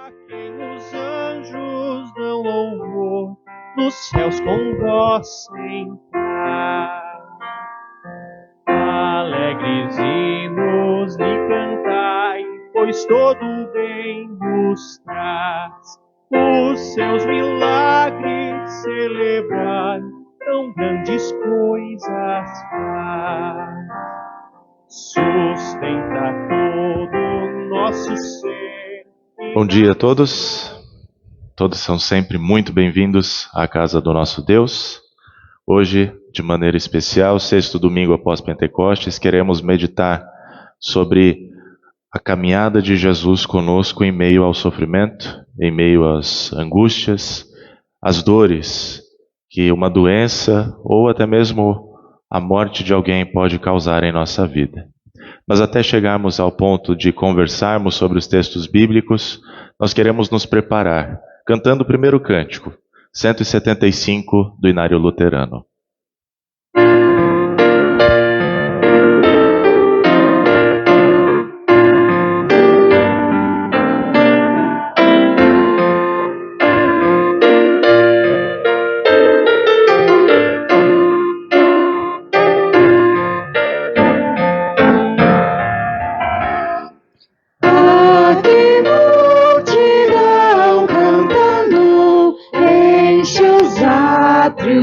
a quem os anjos dão louvor, nos céus com voz sem par. Alegres hinos lhe cantai, pois todo bem nos traz. Os seus milagres celebrai, tão grandes coisas faz. Sustenta todo o nosso ser. Bom dia a todos. Todos são sempre muito bem-vindos à casa do nosso Deus. Hoje, de maneira especial, sexto domingo após Pentecostes, queremos meditar sobre a caminhada de Jesus conosco em meio ao sofrimento, em meio às angústias, às dores que uma doença ou até mesmo a morte de alguém pode causar em nossa vida. Mas até chegarmos ao ponto de conversarmos sobre os textos bíblicos, nós queremos nos preparar, cantando o primeiro cântico, 175 do Inário Luterano.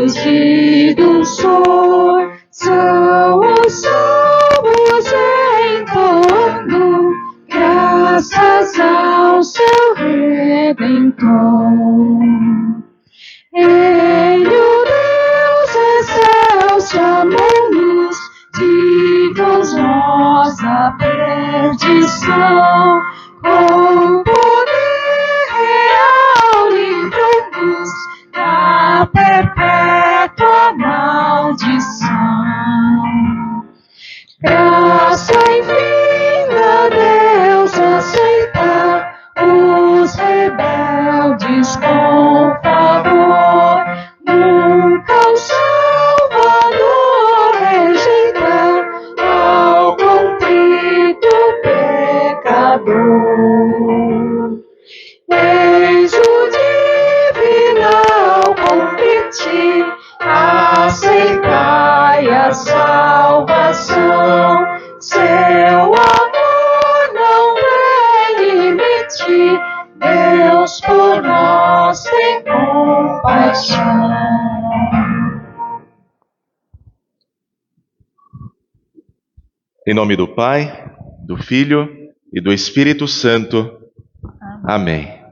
De dulçor são os salmos entoando, graças ao seu Redentor. Ele, o Deus excelso, chamou-nos, dignos nós da perdição, com poder real livrou-nos da perpétua maldição. Graça infinda Deus aceitar os rebeldes com favor, nunca o Salvador rejeitar ao contrito pecador. Eis o divinal convite, aceitai a salvação. Seu amor não tem limite, Deus por nós tem compaixão. Em nome do Pai, do Filho e do Espírito Santo. Amém.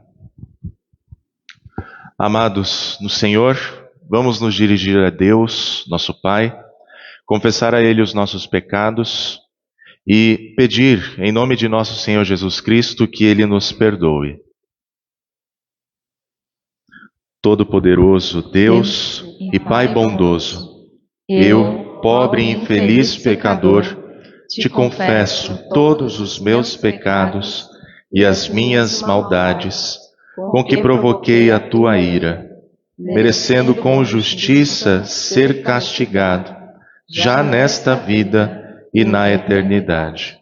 Amados no Senhor, vamos nos dirigir a Deus, nosso Pai, confessar a Ele os nossos pecados e pedir, em nome de nosso Senhor Jesus Cristo, que Ele nos perdoe. Todo-Poderoso Deus e Pai bondoso, eu, pobre e infeliz pecador, te confesso todos os meus pecados e as minhas maldades, com que provoquei a tua ira, merecendo com justiça ser castigado, já nesta vida e na eternidade.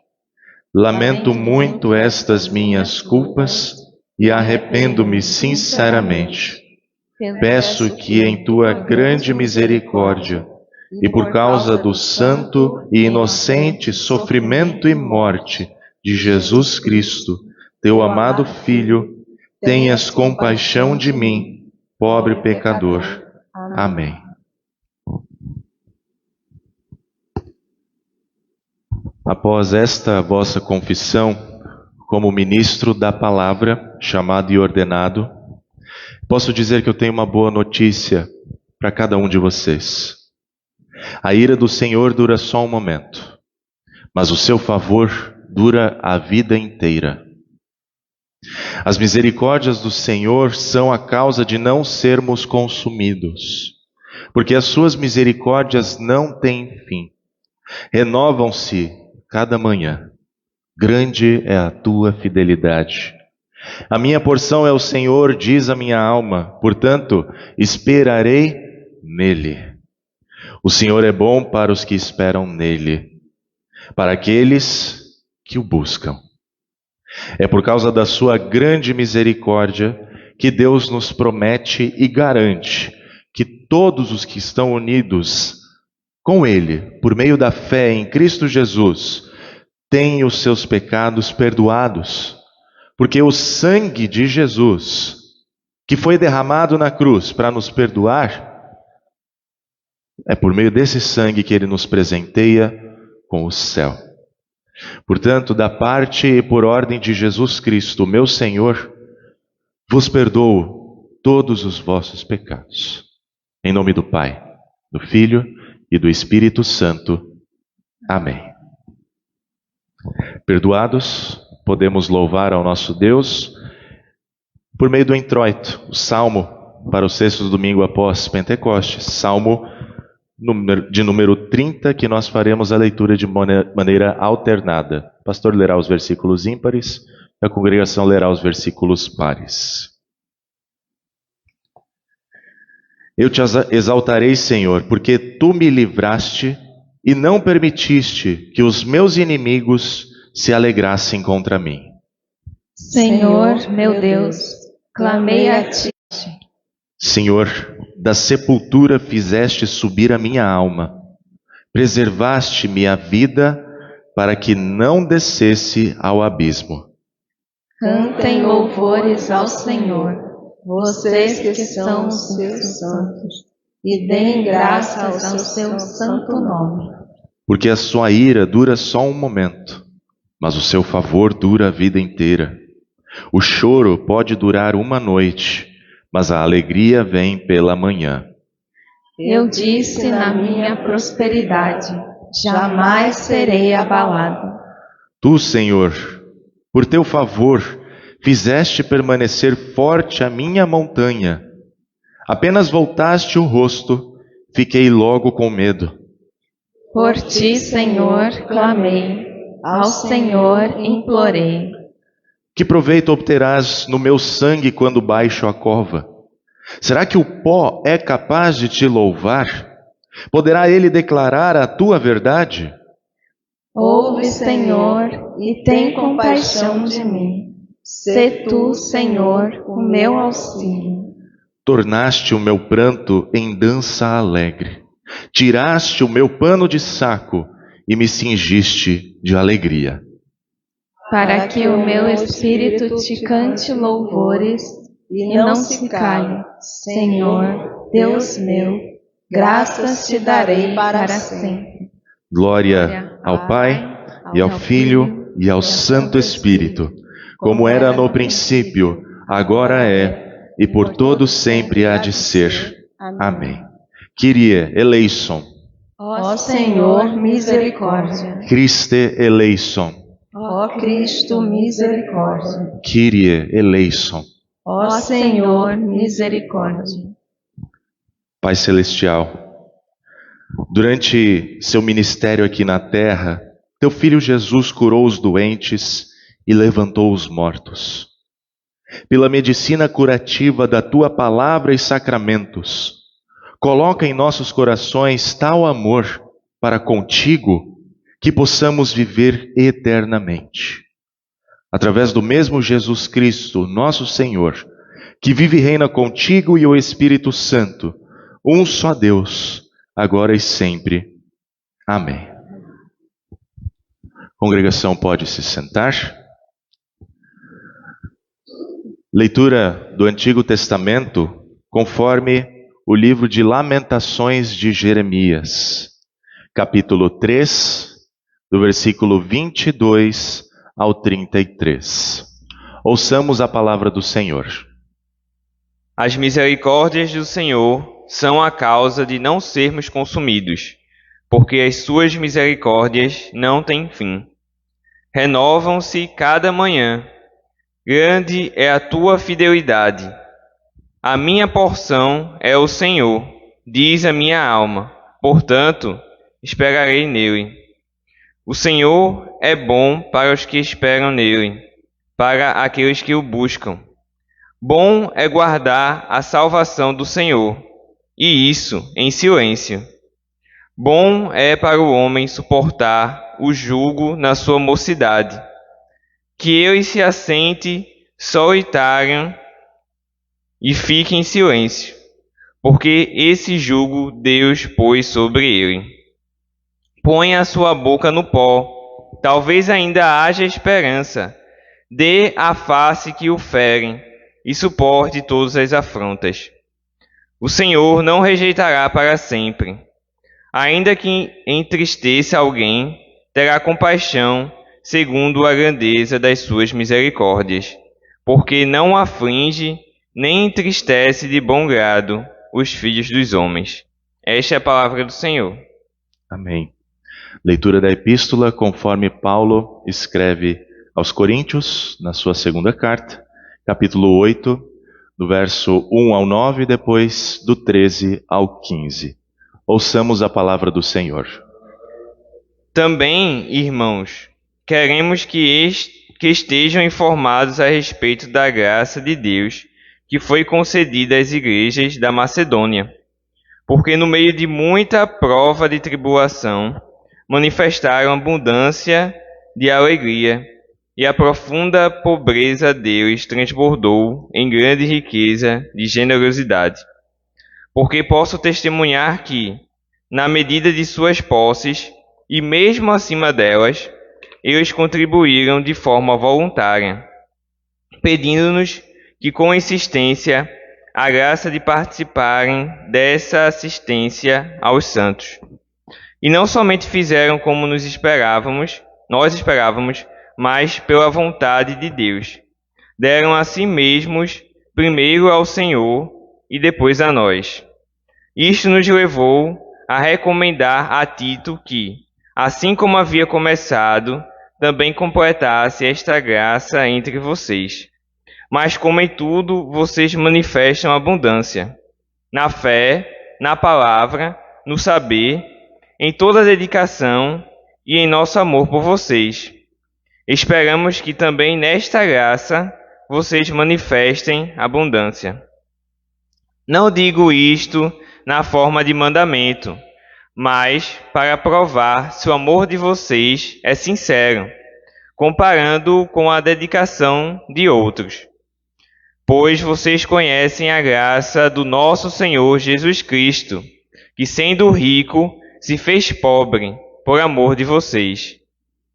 Lamento muito estas minhas culpas e arrependo-me sinceramente. Peço que em tua grande misericórdia e por causa do santo e inocente sofrimento e morte de Jesus Cristo, teu amado Filho, tenhas compaixão de mim, pobre pecador. Amém. Após esta vossa confissão, como ministro da palavra, chamado e ordenado, posso dizer que eu tenho uma boa notícia para cada um de vocês. A ira do Senhor dura só um momento, mas o seu favor dura a vida inteira. As misericórdias do Senhor são a causa de não sermos consumidos, porque as suas misericórdias não têm fim. Renovam-se cada manhã. Grande é a tua fidelidade. A minha porção é o Senhor, diz a minha alma, portanto, esperarei nele. O Senhor é bom para os que esperam nele, para aqueles que o buscam. É por causa da sua grande misericórdia que Deus nos promete e garante que todos os que estão unidos com Ele, por meio da fé em Cristo Jesus, têm os seus pecados perdoados, porque o sangue de Jesus, que foi derramado na cruz para nos perdoar, é por meio desse sangue que Ele nos presenteia com o céu. Portanto, da parte e por ordem de Jesus Cristo, meu Senhor, vos perdoo todos os vossos pecados. Em nome do Pai, do Filho e do Espírito Santo. Amém. Perdoados, podemos louvar ao nosso Deus por meio do introito, o salmo para o sexto domingo após Pentecostes, salmo de número 30, que nós faremos a leitura de maneira alternada. O pastor lerá os versículos ímpares, a congregação lerá os versículos pares. Eu te exaltarei, Senhor, porque tu me livraste e não permitiste que os meus inimigos se alegrassem contra mim. Senhor, meu Deus, clamei a ti. Senhor, da sepultura fizeste subir a minha alma, preservaste-me a vida para que não descesse ao abismo. Cantem louvores ao Senhor, vocês que são os seus santos, e deem graças ao seu santo nome. Porque a sua ira dura só um momento, mas o seu favor dura a vida inteira. O choro pode durar uma noite, mas a alegria vem pela manhã. Eu disse na minha prosperidade, jamais serei abalado. Tu, Senhor, por teu favor, fizeste permanecer forte a minha montanha. Apenas voltaste o rosto, fiquei logo com medo. Por ti, Senhor, clamei, ao Senhor implorei. Que proveito obterás no meu sangue quando baixo a cova? Será que o pó é capaz de te louvar? Poderá ele declarar a tua verdade? Ouve, Senhor, e tem compaixão de mim. Sê tu, Senhor, o meu auxílio. Tornaste o meu pranto em dança alegre. Tiraste o meu pano de saco e me cingiste de alegria. Para que o meu espírito te cante louvores e não se cale, Senhor, Deus meu, graças te darei para sempre. Glória ao Pai, e ao Filho, e ao Santo Espírito, como era no princípio, agora é, e por todo sempre há de ser. Amém. Kyrie eleison. Ó Senhor, misericórdia. Christe eleison. Ó Cristo, misericórdia. Kyrie eleison. Ó Senhor, misericórdia. Pai Celestial, durante seu ministério aqui na terra, teu Filho Jesus curou os doentes e levantou os mortos. Pela medicina curativa da tua palavra e sacramentos, coloca em nossos corações tal amor para contigo que possamos viver eternamente. Através do mesmo Jesus Cristo, nosso Senhor, que vive e reina contigo e o Espírito Santo, um só Deus, agora e sempre. Amém. A congregação pode se sentar. Leitura do Antigo Testamento, conforme o livro de Lamentações de Jeremias, capítulo 3, do versículo 22 ao 33. Ouçamos a palavra do Senhor. As misericórdias do Senhor são a causa de não sermos consumidos, porque as suas misericórdias não têm fim. Renovam-se cada manhã. Grande é a tua fidelidade. A minha porção é o Senhor, diz a minha alma, portanto, esperarei nele. O Senhor é bom para os que esperam nele, para aqueles que o buscam. Bom é guardar a salvação do Senhor, e isso em silêncio. Bom é para o homem suportar o jugo na sua mocidade. que eles se assentem solitário e fiquem em silêncio, porque esse jugo Deus pôs sobre ele. Põe a sua boca no pó, talvez ainda haja esperança. Dê a face que o ferem e suporte todas as afrontas. O Senhor não rejeitará para sempre. Ainda que entristeça alguém, terá compaixão segundo a grandeza das suas misericórdias, porque não aflige nem entristece de bom grado os filhos dos homens. Esta é a palavra do Senhor. Amém. Leitura da epístola conforme Paulo escreve aos Coríntios, na sua segunda carta, capítulo 8, do verso 1 ao 9, depois do 13 ao 15. Ouçamos a palavra do Senhor. Também, irmãos, queremos que estejam informados a respeito da graça de Deus que foi concedida às igrejas da Macedônia, porque no meio de muita prova de tribulação, manifestaram abundância de alegria, e a profunda pobreza deles transbordou em grande riqueza de generosidade. Porque posso testemunhar que, na medida de suas posses, e mesmo acima delas, eles contribuíram de forma voluntária, pedindo-nos que com insistência a graça de participarem dessa assistência aos santos. E não somente fizeram como nós esperávamos, mas pela vontade de Deus. Deram a si mesmos, primeiro ao Senhor e depois a nós. Isto nos levou a recomendar a Tito que, assim como havia começado, também completasse esta graça entre vocês. Mas como em tudo vocês manifestam abundância, na fé, na palavra, no saber, em toda a dedicação e em nosso amor por vocês. Esperamos que também nesta graça vocês manifestem abundância. Não digo isto na forma de mandamento, mas para provar se o amor de vocês é sincero, comparando-o com a dedicação de outros. Pois vocês conhecem a graça do nosso Senhor Jesus Cristo, que sendo rico, se fez pobre por amor de vocês,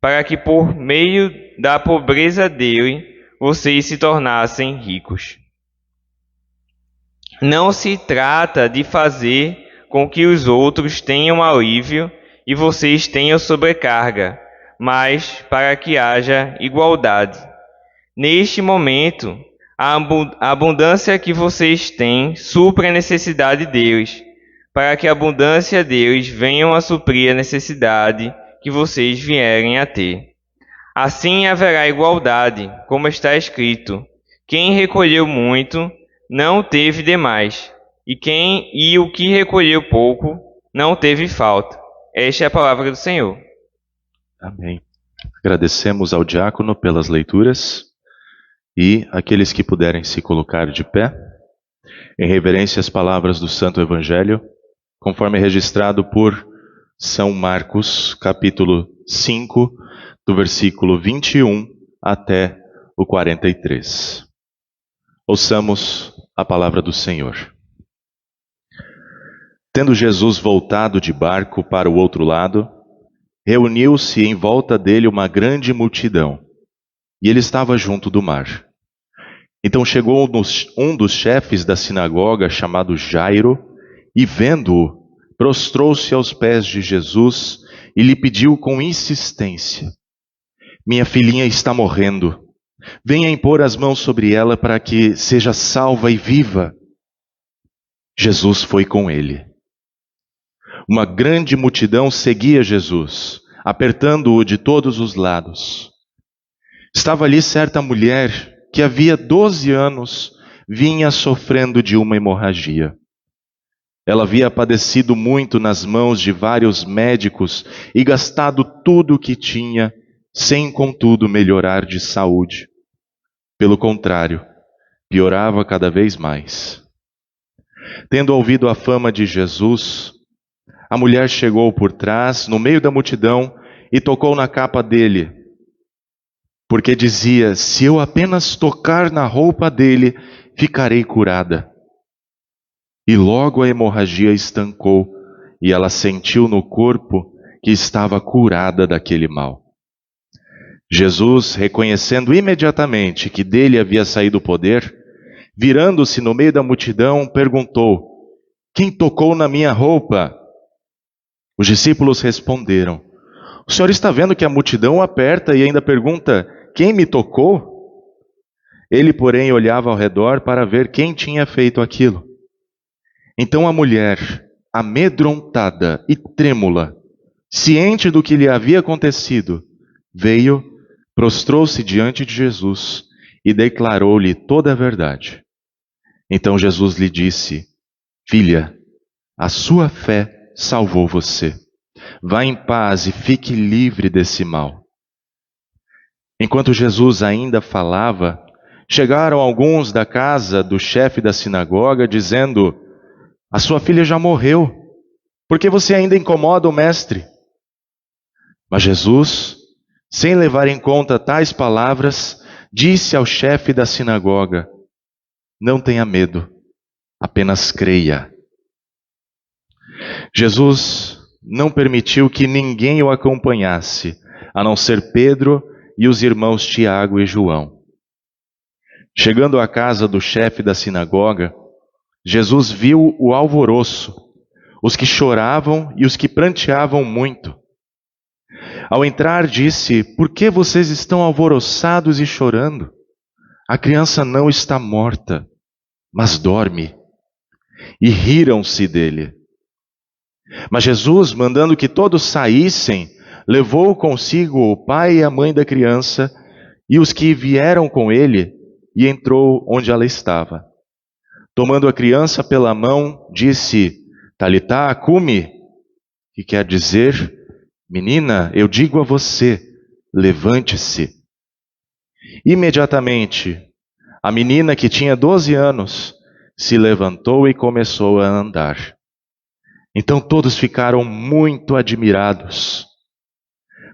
para que por meio da pobreza dele, vocês se tornassem ricos. Não se trata de fazer com que os outros tenham alívio e vocês tenham sobrecarga, mas para que haja igualdade. Neste momento, a abundância que vocês têm supre a necessidade deles, para que a abundância deles venham a suprir a necessidade que vocês vierem a ter. Assim haverá igualdade, como está escrito: quem recolheu muito não teve demais, e o que recolheu pouco não teve falta. Esta é a palavra do Senhor. Amém. Agradecemos ao diácono pelas leituras e aqueles que puderem se colocar de pé, em reverência às palavras do Santo Evangelho, conforme registrado por São Marcos, capítulo 5, do versículo 21 até o 43. Ouçamos a palavra do Senhor. Tendo Jesus voltado de barco para o outro lado, reuniu-se em volta dele uma grande multidão, e ele estava junto do mar. Então chegou um dos chefes da sinagoga, chamado Jairo, e vendo-o, prostrou-se aos pés de Jesus e lhe pediu com insistência: minha filhinha está morrendo. Venha impor as mãos sobre ela para que seja salva e viva. Jesus foi com ele. Uma grande multidão seguia Jesus, apertando-o de todos os lados. Estava ali certa mulher que havia 12 anos vinha sofrendo de uma hemorragia. Ela havia padecido muito nas mãos de vários médicos e gastado tudo o que tinha, sem contudo melhorar de saúde. Pelo contrário, piorava cada vez mais. Tendo ouvido a fama de Jesus, a mulher chegou por trás, no meio da multidão, e tocou na capa dele. porque dizia: se eu apenas tocar na roupa dele, ficarei curada. E logo a hemorragia estancou, e ela sentiu no corpo que estava curada daquele mal. Jesus, reconhecendo imediatamente que dele havia saído o poder, virando-se no meio da multidão, perguntou: quem tocou na minha roupa? Os discípulos responderam: o senhor está vendo que a multidão o aperta e ainda pergunta: quem me tocou? Ele, porém, olhava ao redor para ver quem tinha feito aquilo. Então a mulher, amedrontada e trêmula, ciente do que lhe havia acontecido, veio, prostrou-se diante de Jesus e declarou-lhe toda a verdade. Então Jesus lhe disse: filha, a sua fé salvou você. Vá em paz e fique livre desse mal. Enquanto Jesus ainda falava, chegaram alguns da casa do chefe da sinagoga, dizendo: a sua filha já morreu, por que você ainda incomoda o mestre? Mas Jesus, sem levar em conta tais palavras, disse ao chefe da sinagoga: não tenha medo, apenas creia. Jesus não permitiu que ninguém o acompanhasse, a não ser Pedro e os irmãos Tiago e João. Chegando à casa do chefe da sinagoga, Jesus viu o alvoroço, os que choravam e os que pranteavam muito. Ao entrar, disse: por que vocês estão alvoroçados e chorando? A criança não está morta, mas dorme. E riram-se dele. Mas Jesus, mandando que todos saíssem, levou consigo o pai e a mãe da criança e os que vieram com ele, e entrou onde ela estava. Tomando a criança pela mão, disse: Talitá cumi, que quer dizer: menina, eu digo a você, levante-se. Imediatamente, a menina, que tinha 12 anos, se levantou e começou a andar. Então todos ficaram muito admirados.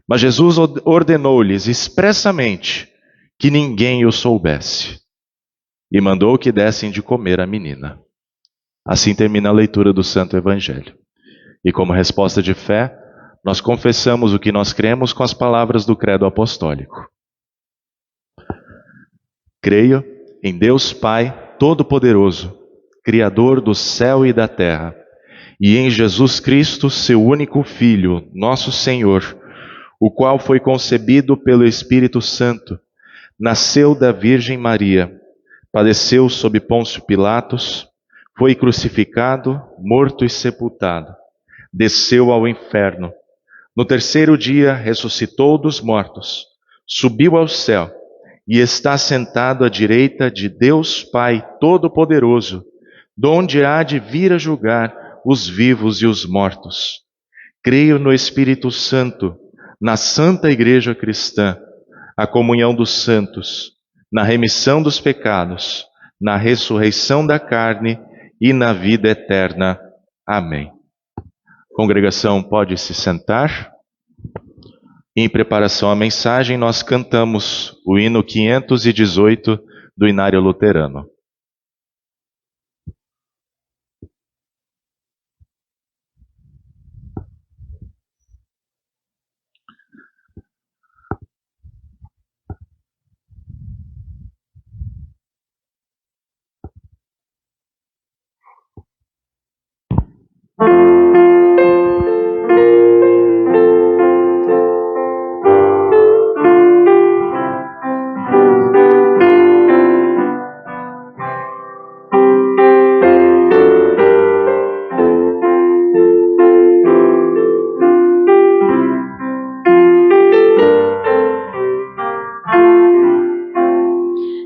Mas Jesus ordenou-lhes expressamente que ninguém o soubesse, e mandou que dessem de comer à menina. Assim termina a leitura do Santo Evangelho. E como resposta de fé, nós confessamos o que nós cremos com as palavras do Credo Apostólico. Creio em Deus Pai Todo-Poderoso, Criador do céu e da terra, e em Jesus Cristo, seu único Filho, nosso Senhor, o qual foi concebido pelo Espírito Santo, nasceu da Virgem Maria, padeceu sob Pôncio Pilatos, foi crucificado, morto e sepultado, desceu ao inferno. No terceiro dia ressuscitou dos mortos, subiu ao céu e está sentado à direita de Deus Pai Todo-Poderoso, donde há de vir a julgar os vivos e os mortos. Creio no Espírito Santo, na Santa Igreja Cristã, a comunhão dos santos, na remissão dos pecados, na ressurreição da carne e na vida eterna. Amém. Congregação, pode se sentar. Em preparação à mensagem, nós cantamos o hino 518 do Inário Luterano.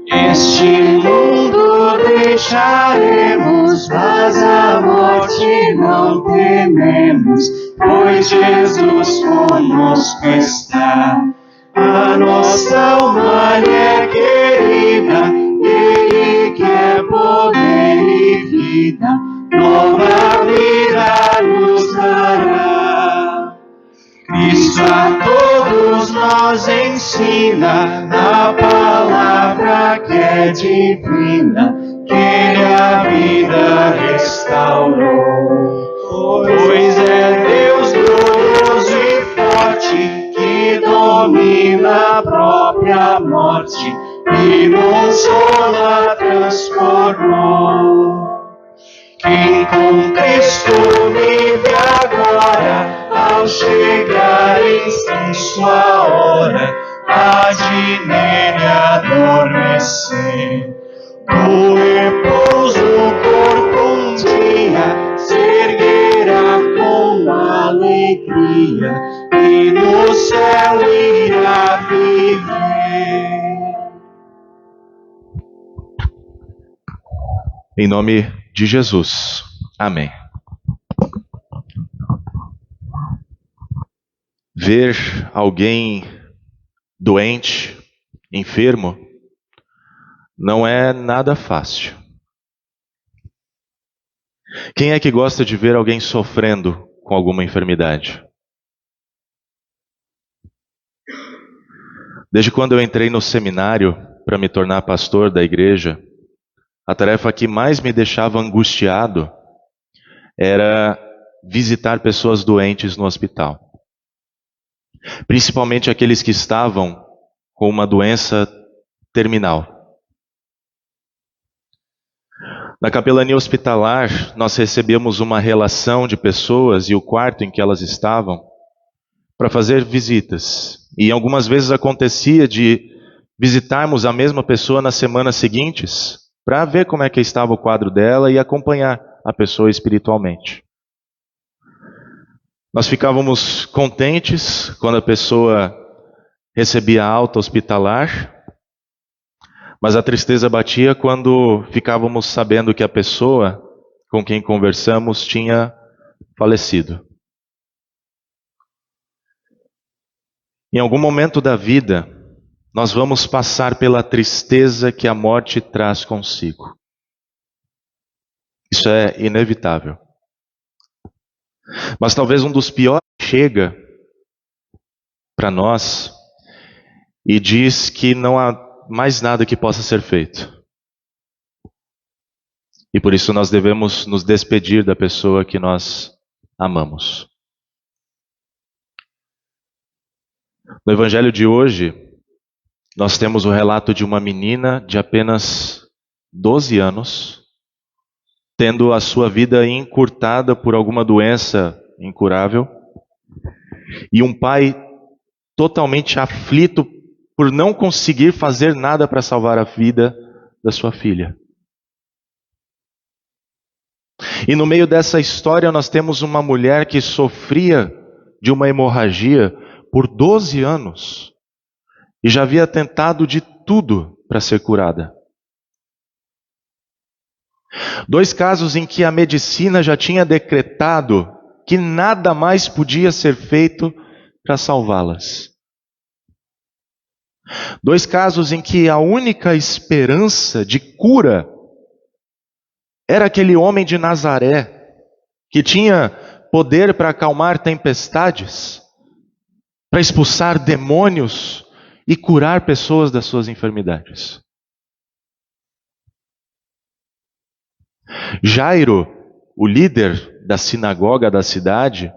Este mundo deixaremos, mas a morte não tememos, pois Jesus conosco está. A nossa alma lhe é querida, Ele quer poder e vida, nova vida nos dará. Cristo a todos todos nós ensina na palavra que é divina, que Ele a vida restaurou. Pois é Deus glorioso e forte, que domina a própria morte e num só a transformou. Quem com Cristo vive agora, ao chegar em sua hora, há de nele adormecer. Do repouso o corpo um dia se erguerá com alegria e no céu irá viver. Em nome de Jesus. Amém. Ver alguém doente, enfermo, não é nada fácil. Quem é que gosta de ver alguém sofrendo com alguma enfermidade? Desde quando eu entrei no seminário para me tornar pastor da igreja, a tarefa que mais me deixava angustiado era visitar pessoas doentes no hospital. Principalmente aqueles que estavam com uma doença terminal. Na capelania hospitalar, nós recebíamos uma relação de pessoas e o quarto em que elas estavam para fazer visitas. E algumas vezes acontecia de visitarmos a mesma pessoa nas semanas seguintes para ver como é que estava o quadro dela e acompanhar a pessoa espiritualmente. Nós ficávamos contentes quando a pessoa recebia alta hospitalar, mas a tristeza batia quando ficávamos sabendo que a pessoa com quem conversamos tinha falecido. Em algum momento da vida, nós vamos passar pela tristeza que a morte traz consigo. Isso é inevitável. Mas talvez um dos piores chega para nós e diz que não há mais nada que possa ser feito. E por isso nós devemos nos despedir da pessoa que nós amamos. No evangelho de hoje, nós temos o relato de uma menina de apenas 12 anos, tendo a sua vida encurtada por alguma doença incurável, e um pai totalmente aflito por não conseguir fazer nada para salvar a vida da sua filha. E no meio dessa história nós temos uma mulher que sofria de uma hemorragia por 12 anos e já havia tentado de tudo para ser curada. 2 casos em que a medicina já tinha decretado que nada mais podia ser feito para salvá-las. 2 casos em que a única esperança de cura era aquele homem de Nazaré, que tinha poder para acalmar tempestades, para expulsar demônios e curar pessoas das suas enfermidades. Jairo, o líder da sinagoga da cidade,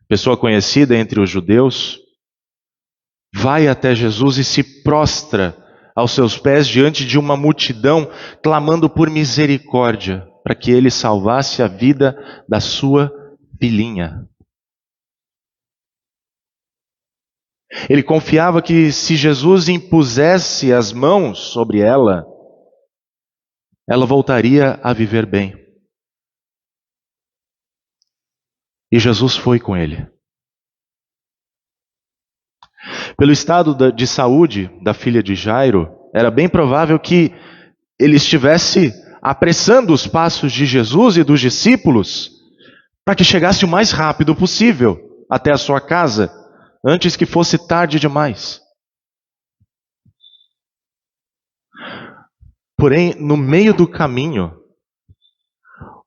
pessoa conhecida entre os judeus, vai até Jesus e se prostra aos seus pés diante de uma multidão, clamando por misericórdia, para que ele salvasse a vida da sua filhinha. Ele confiava que se Jesus impusesse as mãos sobre ela, ela voltaria a viver bem. E Jesus foi com ele. Pelo estado de saúde da filha de Jairo, era bem provável que ele estivesse apressando os passos de Jesus e dos discípulos para que chegasse o mais rápido possível até a sua casa, antes que fosse tarde demais. Porém, no meio do caminho,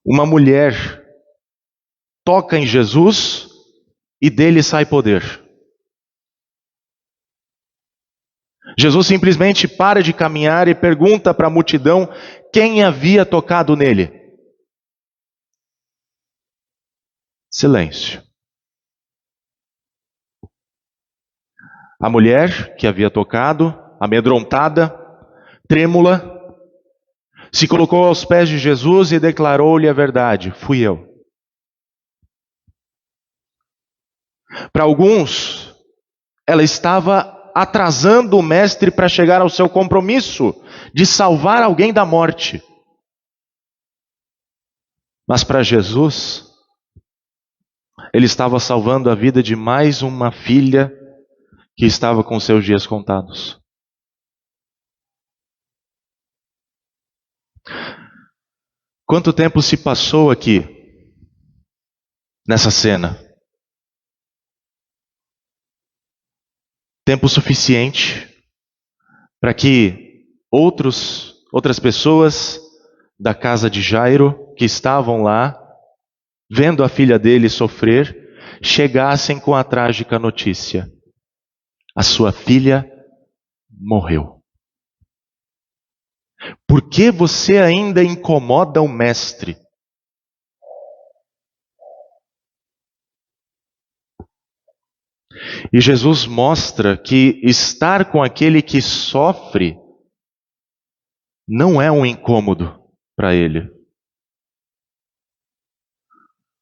uma mulher toca em Jesus e dele sai poder. Jesus simplesmente para de caminhar e pergunta para a multidão quem havia tocado nele. Silêncio. A mulher que havia tocado, amedrontada, trêmula, se colocou aos pés de Jesus e declarou-lhe a verdade: fui eu. Para alguns, ela estava atrasando o mestre para chegar ao seu compromisso de salvar alguém da morte. Mas para Jesus, ele estava salvando a vida de mais uma filha que estava com seus dias contados. Quanto tempo se passou aqui, nessa cena? Tempo suficiente para que outras pessoas da casa de Jairo, que estavam lá, vendo a filha dele sofrer, chegassem com a trágica notícia: a sua filha morreu. Por que você ainda incomoda o mestre? E Jesus mostra que estar com aquele que sofre não é um incômodo para ele.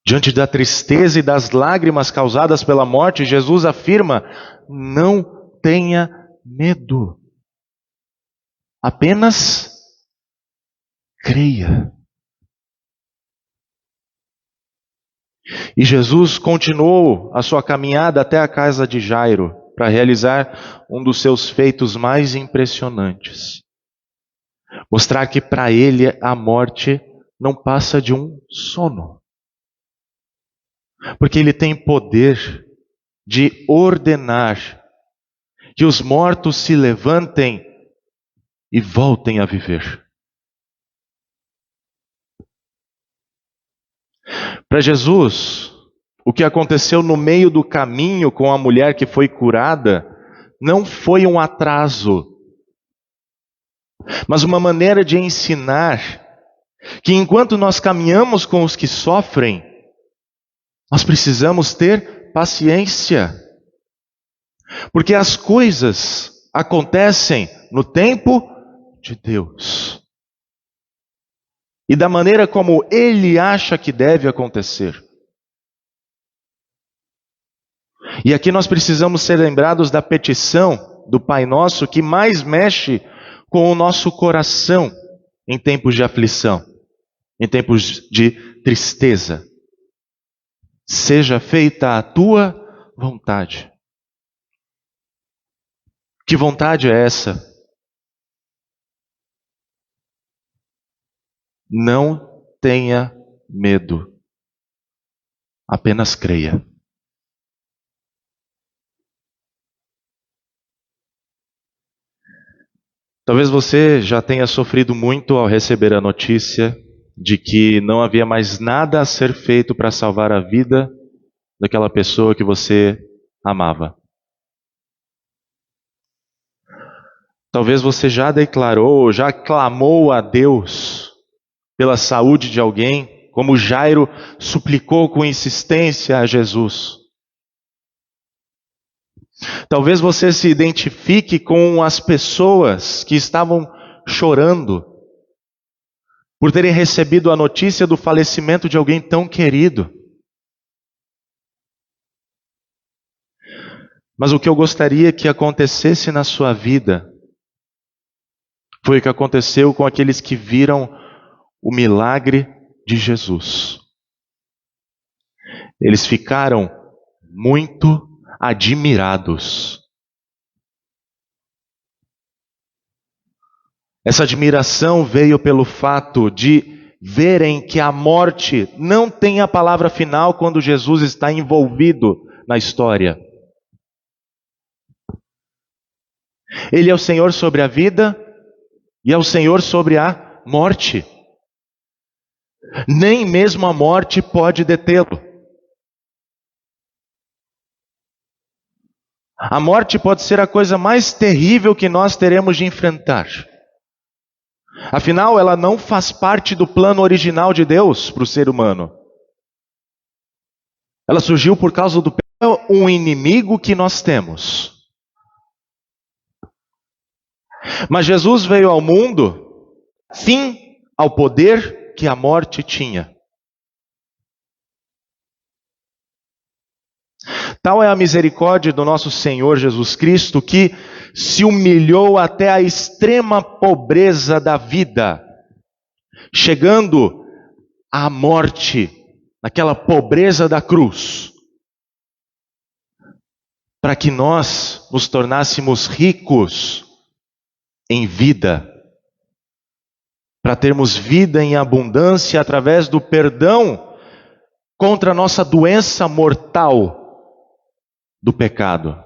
Diante da tristeza e das lágrimas causadas pela morte, Jesus afirma: não tenha medo. Apenas creia. E Jesus continuou a sua caminhada até a casa de Jairo para realizar um dos seus feitos mais impressionantes. Mostrar que para ele a morte não passa de um sono. Porque ele tem poder de ordenar que os mortos se levantem e voltem a viver. Para Jesus, o que aconteceu no meio do caminho com a mulher que foi curada não foi um atraso, mas uma maneira de ensinar que enquanto nós caminhamos com os que sofrem, nós precisamos ter paciência, porque as coisas acontecem no tempo de Deus e da maneira como Ele acha que deve acontecer. E aqui nós precisamos ser lembrados da petição do Pai Nosso que mais mexe com o nosso coração em tempos de aflição, em tempos de tristeza. Seja feita a tua vontade. Que vontade é essa? Não tenha medo. Apenas creia. Talvez você já tenha sofrido muito ao receber a notícia de que não havia mais nada a ser feito para salvar a vida daquela pessoa que você amava. Talvez você já declarou, já clamou a Deus pela saúde de alguém, como Jairo suplicou com insistência a Jesus. Talvez você se identifique com as pessoas que estavam chorando por terem recebido a notícia do falecimento de alguém tão querido. Mas o que eu gostaria que acontecesse na sua vida foi o que aconteceu com aqueles que viram o milagre de Jesus. Eles ficaram muito admirados. Essa admiração veio pelo fato de verem que a morte não tem a palavra final quando Jesus está envolvido na história. Ele é o Senhor sobre a vida e é o Senhor sobre a morte. Nem mesmo a morte pode detê-lo. A morte pode ser a coisa mais terrível que nós teremos de enfrentar. Afinal, ela não faz parte do plano original de Deus para o ser humano. Ela surgiu por causa do um inimigo que nós temos. Mas Jesus veio ao mundo, fim ao poder que a morte tinha. Tal é a misericórdia do nosso Senhor Jesus Cristo, que se humilhou até a extrema pobreza da vida, chegando à morte, naquela pobreza da cruz, para que nós nos tornássemos ricos em vida, para termos vida em abundância através do perdão contra a nossa doença mortal do pecado.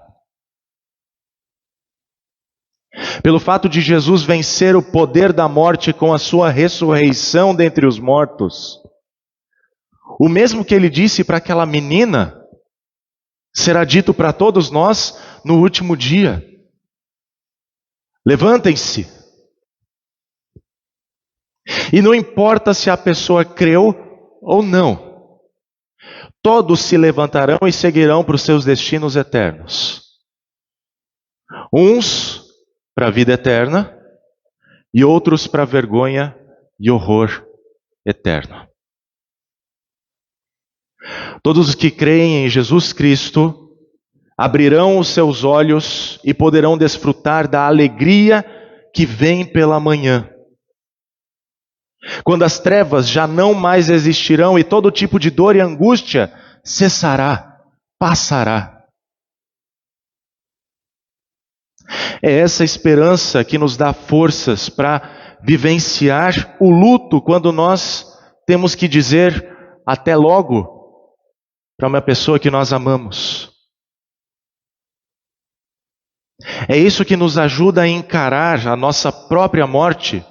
Pelo fato de Jesus vencer o poder da morte com a sua ressurreição dentre os mortos, o mesmo que ele disse para aquela menina, será dito para todos nós no último dia. Levantem-se. E não importa se a pessoa creu ou não, todos se levantarão e seguirão para os seus destinos eternos. Uns para a vida eterna e outros para a vergonha e horror eterno. Todos os que creem em Jesus Cristo abrirão os seus olhos e poderão desfrutar da alegria que vem pela manhã, quando as trevas já não mais existirão e todo tipo de dor e angústia cessará, passará. É essa esperança que nos dá forças para vivenciar o luto quando nós temos que dizer até logo para uma pessoa que nós amamos. É isso que nos ajuda a encarar a nossa própria morte,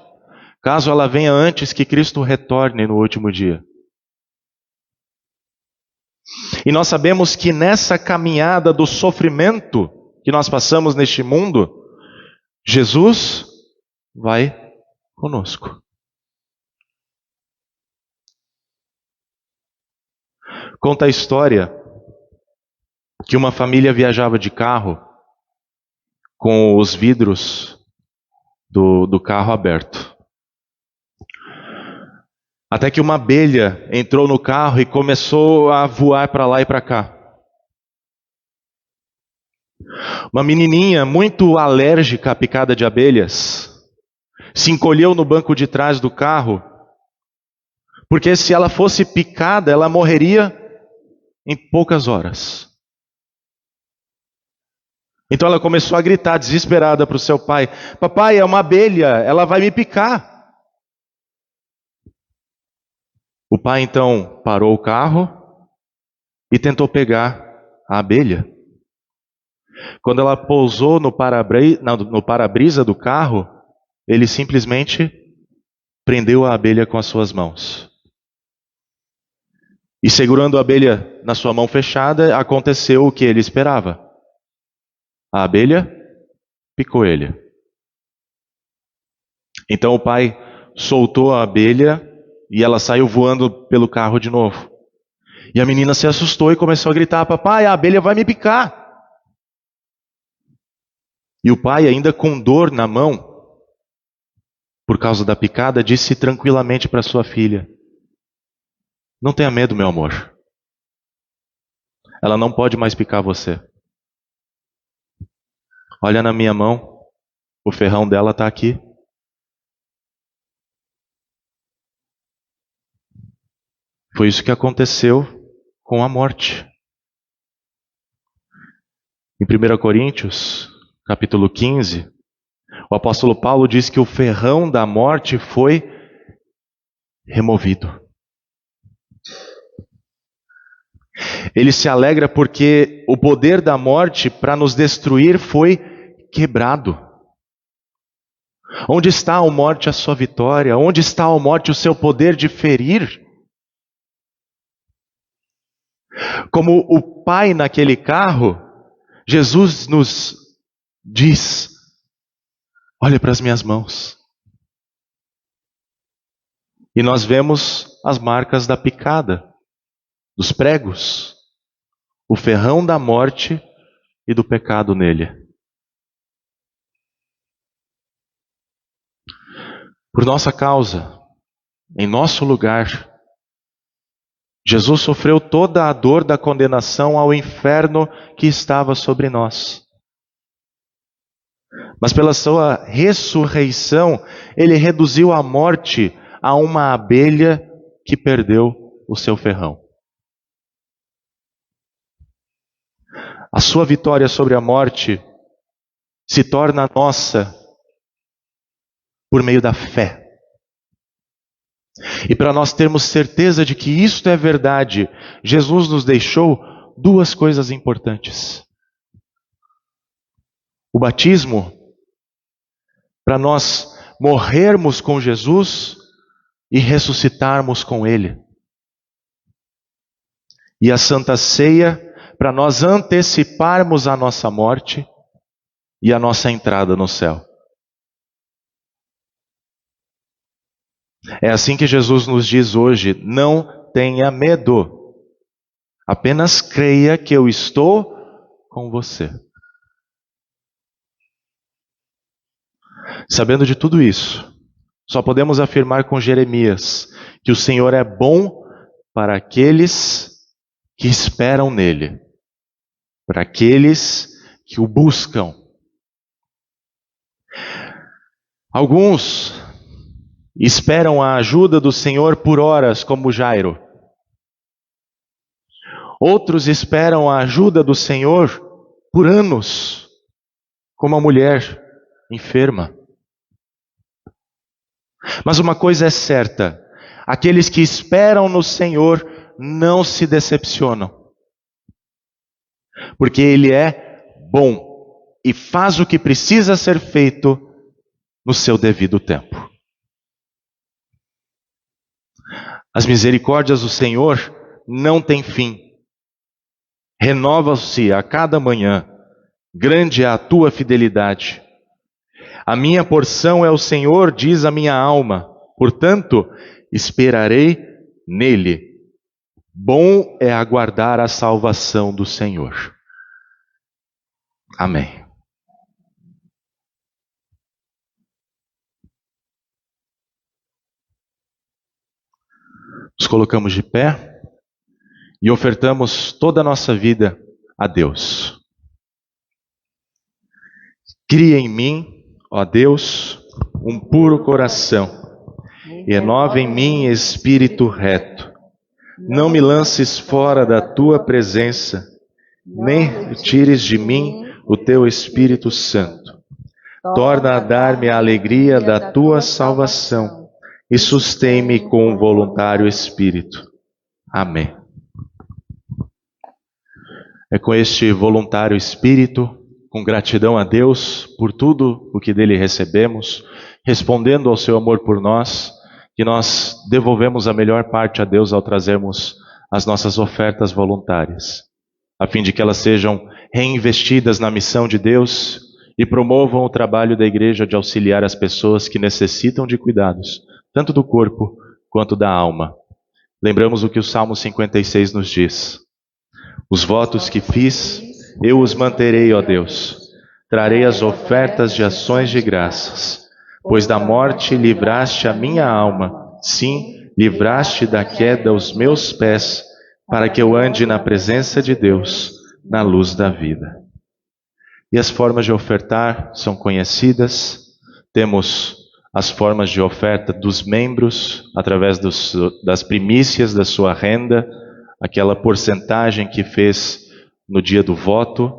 caso ela venha antes que Cristo retorne no último dia. E nós sabemos que nessa caminhada do sofrimento que nós passamos neste mundo, Jesus vai conosco. Conta a história que uma família viajava de carro com os vidros do carro aberto. Até que uma abelha entrou no carro e começou a voar para lá e para cá. Uma menininha muito alérgica à picada de abelhas se encolheu no banco de trás do carro, porque se ela fosse picada, ela morreria em poucas horas. Então ela começou a gritar desesperada para o seu pai: papai, é uma abelha, ela vai me picar. O pai então parou o carro e tentou pegar a abelha. Quando ela pousou no para-brisa do carro, ele simplesmente prendeu a abelha com as suas mãos. E segurando a abelha na sua mão fechada, aconteceu o que ele esperava. A abelha picou ele. Então o pai soltou a abelha e ela saiu voando pelo carro de novo. E a menina se assustou e começou a gritar: papai, a abelha vai me picar. E o pai, ainda com dor na mão, por causa da picada, disse tranquilamente para sua filha: não tenha medo, meu amor. Ela não pode mais picar você. Olha na minha mão, o ferrão dela está aqui. Foi isso que aconteceu com a morte. Em 1 Coríntios, capítulo 15, o apóstolo Paulo diz que o ferrão da morte foi removido. Ele se alegra porque o poder da morte para nos destruir foi quebrado. Onde está, ó morte, a sua vitória? Onde está, ó morte, o seu poder de ferir? Como o pai naquele carro, Jesus nos diz: olha para as minhas mãos. E nós vemos as marcas da picada, dos pregos, o ferrão da morte e do pecado nele. Por nossa causa, em nosso lugar, Jesus sofreu toda a dor da condenação ao inferno que estava sobre nós. Mas pela sua ressurreição, ele reduziu a morte a uma abelha que perdeu o seu ferrão. A sua vitória sobre a morte se torna nossa por meio da fé. E para nós termos certeza de que isto é verdade, Jesus nos deixou duas coisas importantes. O batismo, para nós morrermos com Jesus e ressuscitarmos com Ele. E a Santa Ceia, para nós anteciparmos a nossa morte e a nossa entrada no céu. É assim que Jesus nos diz hoje: não tenha medo, apenas creia que eu estou com você. Sabendo de tudo isso, só podemos afirmar com Jeremias que o Senhor é bom para aqueles que esperam nele, para aqueles que o buscam. Alguns esperam a ajuda do Senhor por horas, como Jairo. Outros esperam a ajuda do Senhor por anos, como a mulher enferma. Mas uma coisa é certa: aqueles que esperam no Senhor não se decepcionam, porque Ele é bom e faz o que precisa ser feito no seu devido tempo. As misericórdias do Senhor não têm fim, renovam-se a cada manhã, grande é a tua fidelidade. A minha porção é o Senhor, diz a minha alma, portanto, esperarei nele. Bom é aguardar a salvação do Senhor. Amém. Nos colocamos de pé e ofertamos toda a nossa vida a Deus. Cria em mim, ó Deus, um puro coração, e renova em mim espírito reto. Não me lances fora da tua presença, nem tires de mim o teu Espírito Santo. Torna a dar-me a alegria da tua salvação e sustém-me com um voluntário espírito. Amém. É com este voluntário espírito, com gratidão a Deus por tudo o que dele recebemos, respondendo ao seu amor por nós, que nós devolvemos a melhor parte a Deus ao trazermos as nossas ofertas voluntárias, a fim de que elas sejam reinvestidas na missão de Deus e promovam o trabalho da igreja de auxiliar as pessoas que necessitam de cuidados, tanto do corpo quanto da alma. Lembramos o que o Salmo 56 nos diz: os votos que fiz, eu os manterei, ó Deus. Trarei as ofertas de ações de graças, pois da morte livraste a minha alma, sim, livraste da queda os meus pés, para que eu ande na presença de Deus, na luz da vida. E as formas de ofertar são conhecidas. Temos as formas de oferta dos membros, através das primícias da sua renda, aquela porcentagem que fez no dia do voto,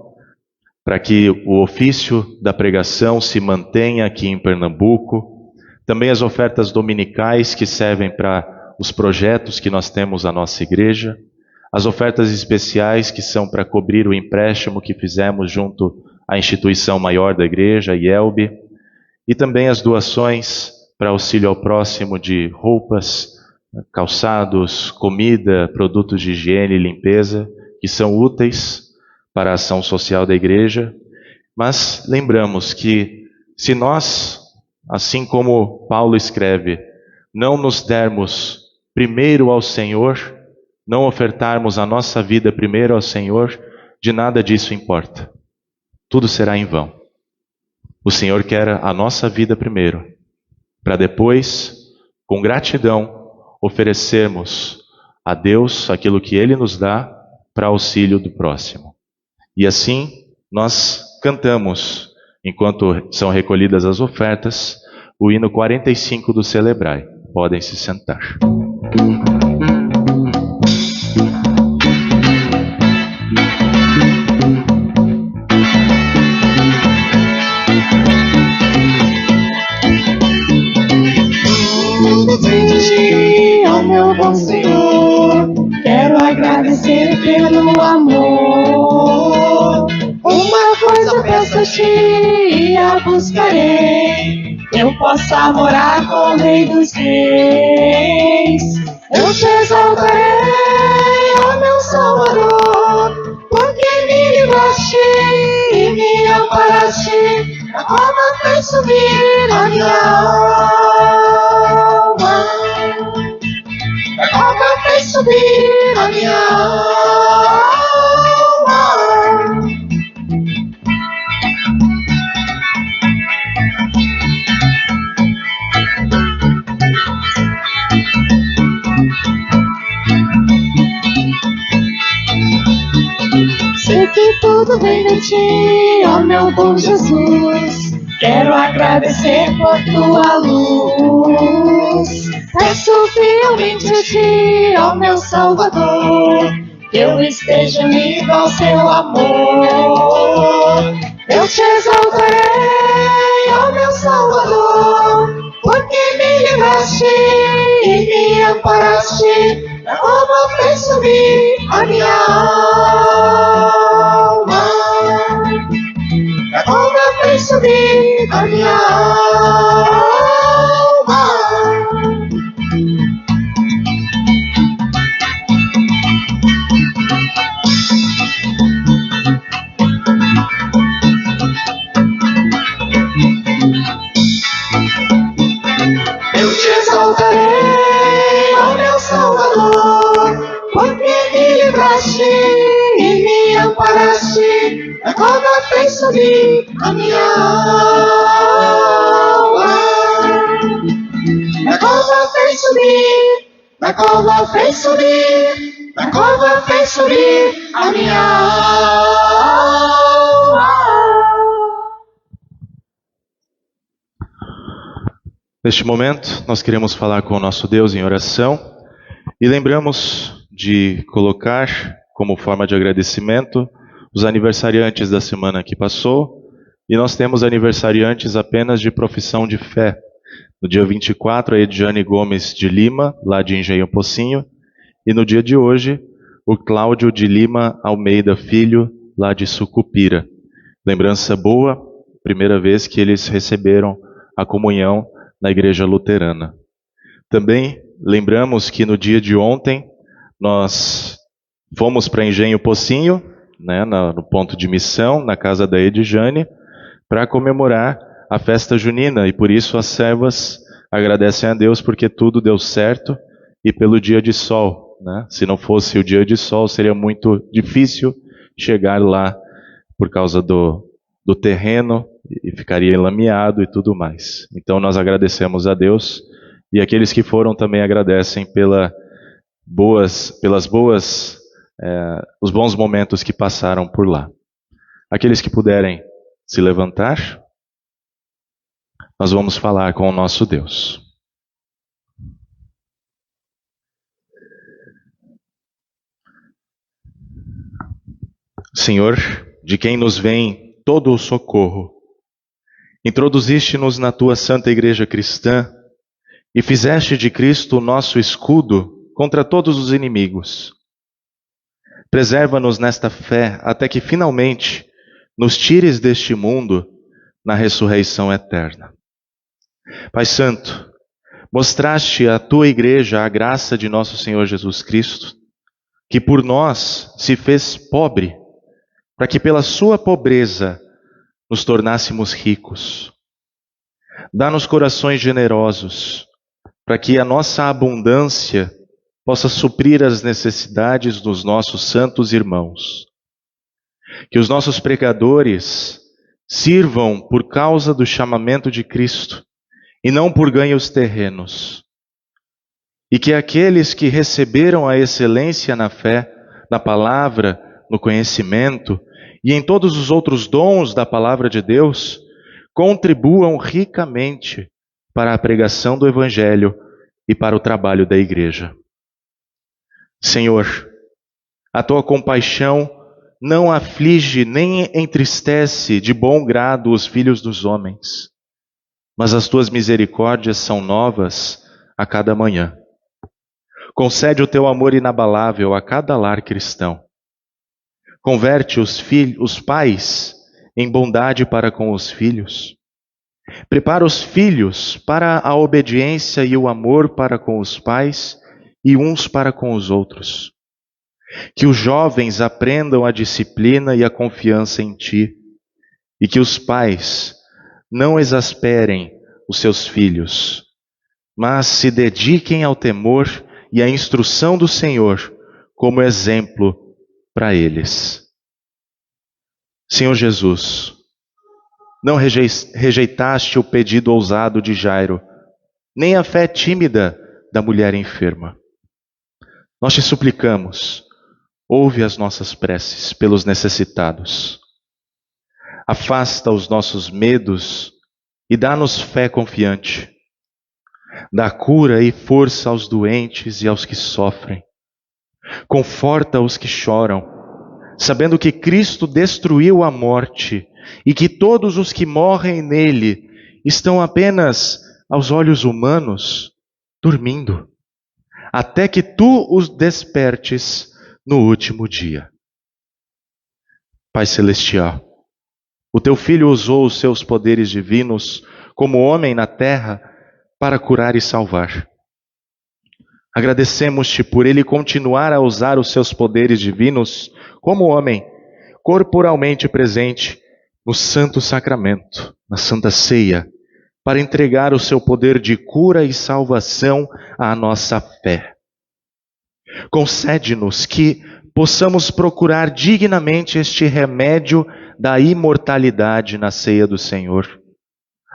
para que o ofício da pregação se mantenha aqui em Pernambuco. Também as ofertas dominicais, que servem para os projetos que nós temos na nossa igreja. As ofertas especiais, que são para cobrir o empréstimo que fizemos junto à instituição maior da igreja, a IELB. E também as doações para auxílio ao próximo de roupas, calçados, comida, produtos de higiene e limpeza, que são úteis para a ação social da igreja, mas lembramos que se nós, assim como Paulo escreve, não nos dermos primeiro ao Senhor, não ofertarmos a nossa vida primeiro ao Senhor, de nada disso importa. Tudo será em vão. O Senhor quer a nossa vida primeiro, para depois, com gratidão, oferecermos a Deus aquilo que Ele nos dá para auxílio do próximo. E assim nós cantamos, enquanto são recolhidas as ofertas, o hino 45 do Celebrai. Podem se sentar. Ó meu bom Senhor, quero agradecer pelo amor. Uma coisa peço a ti e a buscarei, eu possa morar com o Rei dos Reis. Eu te exaltarei, ó meu Salvador, porque me livraste e me amparaste. A cova fez subir a minha alma, a cova fez subir a minha alma. Sei que tudo vem de ti, ó meu bom Jesus. Quero agradecer por tua luz. Peço fielmente a ti, ó meu Salvador, que eu esteja unido ao seu amor. Eu te exaltarei, ó meu Salvador, porque me livraste e me amparaste. A cova fez subir a minha alma, a cova fez subir a minha alma. Eu te exaltarei, ó meu Salvador, porque me livraste e me amparaste. A cova fez subir a minha alma, a cova fez subir, a cova fez subir, a cova fez subir a minha alma. Neste momento, nós queremos falar com o nosso Deus em oração e lembramos de colocar, como forma de agradecimento, os aniversariantes da semana que passou, e nós temos aniversariantes apenas de profissão de fé. No dia 24, a Ediane Gomes de Lima, lá de Engenho Pocinho, e no dia de hoje, o Cláudio de Lima Almeida Filho, lá de Sucupira. Lembrança boa, primeira vez que eles receberam a comunhão na Igreja Luterana. Também lembramos que no dia de ontem nós fomos para Engenho Pocinho, no ponto de missão, na casa da Edjane, para comemorar a festa junina, e por isso as servas agradecem a Deus porque tudo deu certo e pelo dia de sol. Se não fosse o dia de sol, seria muito difícil chegar lá por causa do terreno, e ficaria enlameado e tudo mais. Então nós agradecemos a Deus, e aqueles que foram também agradecem os bons momentos que passaram por lá. Aqueles que puderem se levantar, nós vamos falar com o nosso Deus. Senhor, de quem nos vem todo o socorro, introduziste-nos na tua santa igreja cristã e fizeste de Cristo o nosso escudo contra todos os inimigos. Preserva-nos nesta fé até que finalmente nos tires deste mundo na ressurreição eterna. Pai Santo, mostraste à tua igreja a graça de nosso Senhor Jesus Cristo, que por nós se fez pobre, para que pela sua pobreza nos tornássemos ricos. Dá-nos corações generosos, para que a nossa abundância possa suprir as necessidades dos nossos santos irmãos. Que os nossos pecadores sirvam por causa do chamamento de Cristo e não por ganhos terrenos. E que aqueles que receberam a excelência na fé, na palavra, no conhecimento e em todos os outros dons da palavra de Deus, contribuam ricamente para a pregação do Evangelho e para o trabalho da igreja. Senhor, a tua compaixão não aflige nem entristece de bom grado os filhos dos homens, mas as tuas misericórdias são novas a cada manhã. Concede o teu amor inabalável a cada lar cristão. Converte os pais em bondade para com os filhos. Prepara os filhos para a obediência e o amor para com os pais e uns para com os outros. Que os jovens aprendam a disciplina e a confiança em ti, e que os pais não exasperem os seus filhos, mas se dediquem ao temor e à instrução do Senhor como exemplo para eles. Senhor Jesus, não rejeitaste o pedido ousado de Jairo, nem a fé tímida da mulher enferma. Nós te suplicamos, ouve as nossas preces pelos necessitados. Afasta os nossos medos e dá-nos fé confiante. Dá cura e força aos doentes e aos que sofrem. Conforta os que choram, sabendo que Cristo destruiu a morte e que todos os que morrem nele estão apenas, aos olhos humanos, dormindo, até que tu os despertes no último dia. Pai Celestial, o teu Filho usou os seus poderes divinos como homem na terra para curar e salvar. Agradecemos-te por ele continuar a usar os seus poderes divinos como homem, corporalmente presente no Santo Sacramento, na Santa Ceia, para entregar o seu poder de cura e salvação à nossa fé. Concede-nos que possamos procurar dignamente este remédio da imortalidade na ceia do Senhor,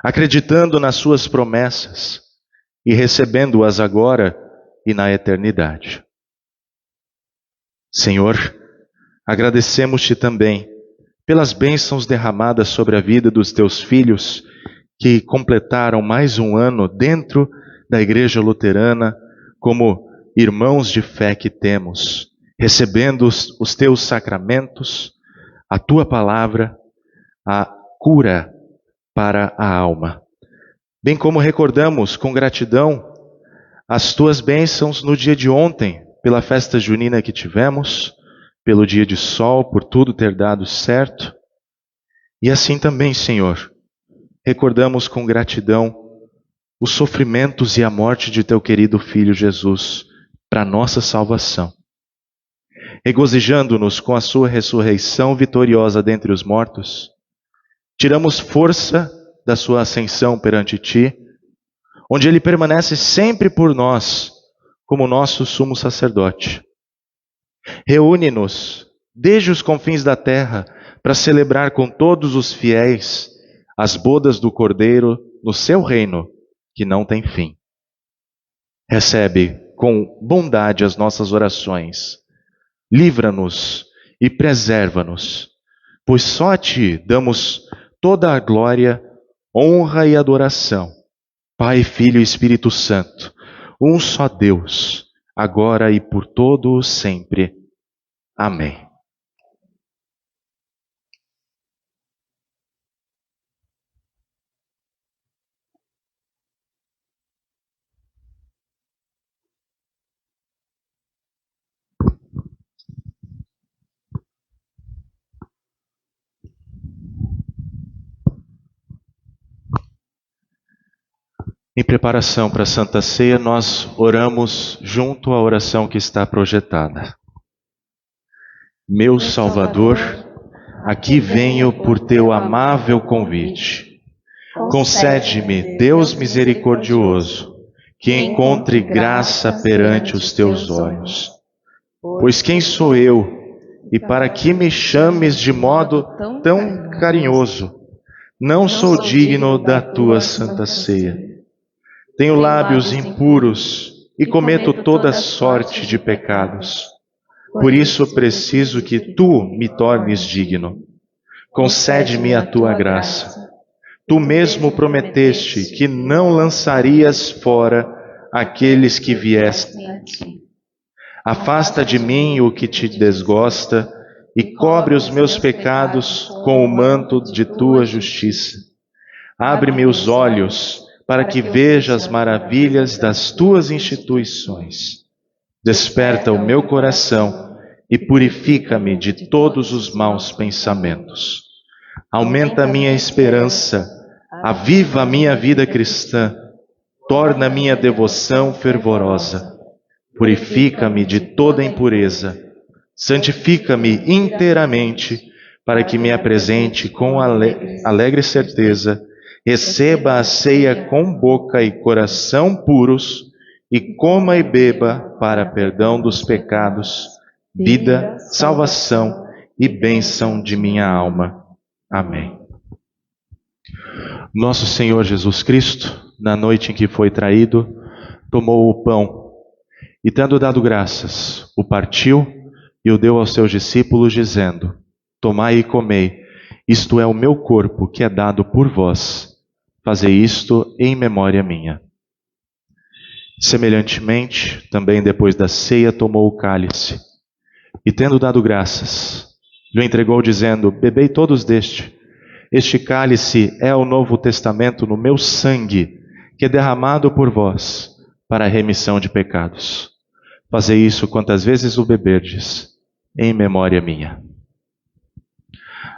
acreditando nas suas promessas e recebendo-as agora e na eternidade. Senhor, agradecemos-te também pelas bênçãos derramadas sobre a vida dos teus filhos que completaram mais um ano dentro da Igreja Luterana como irmãos de fé que temos, recebendo os teus sacramentos, a tua palavra, a cura para a alma. Bem como recordamos com gratidão as tuas bênçãos no dia de ontem, pela festa junina que tivemos, pelo dia de sol, por tudo ter dado certo. E assim também, Senhor, recordamos com gratidão os sofrimentos e a morte de teu querido Filho Jesus para nossa salvação. Regozijando-nos com a sua ressurreição vitoriosa dentre os mortos, tiramos força da sua ascensão perante ti, onde ele permanece sempre por nós, como nosso sumo sacerdote. Reúne-nos desde os confins da terra para celebrar com todos os fiéis as bodas do Cordeiro no seu reino, que não tem fim. Recebe com bondade as nossas orações. Livra-nos e preserva-nos, pois só a ti damos toda a glória, honra e adoração. Pai, Filho e Espírito Santo, um só Deus, agora e por todo o sempre. Amém. Em preparação para a Santa Ceia, nós oramos junto à oração que está projetada. Meu Salvador, aqui venho por teu amável convite. Concede-me, Deus misericordioso, que encontre graça perante os teus olhos. Pois quem sou eu, e para que me chames de modo tão carinhoso? Não sou digno da tua santa ceia. Tenho lábios impuros e cometo toda sorte de pecados. Por isso preciso que tu me tornes digno. Concede-me a tua graça. Tu mesmo prometeste que não lançarias fora aqueles que viessem. Afasta de mim o que te desgosta e cobre os meus pecados com o manto de tua justiça. Abre-me os olhos para que veja as maravilhas das tuas instituições. Desperta o meu coração e purifica-me de todos os maus pensamentos. Aumenta a minha esperança, aviva a minha vida cristã, torna a minha devoção fervorosa. Purifica-me de toda impureza, santifica-me inteiramente, para que me apresente com alegre certeza, receba a ceia com boca e coração puros, e coma e beba para perdão dos pecados, vida, salvação e bênção de minha alma. Amém. Nosso Senhor Jesus Cristo, na noite em que foi traído, tomou o pão e, tendo dado graças, o partiu e o deu aos seus discípulos, dizendo: Tomai e comei, isto é o meu corpo que é dado por vós. Fazei isto em memória minha. Semelhantemente, também depois da ceia tomou o cálice e, tendo dado graças, lhe entregou, dizendo: Bebei todos deste. Este cálice é o novo testamento no meu sangue, que é derramado por vós para a remissão de pecados. Fazei isso quantas vezes o beberdes, em memória minha.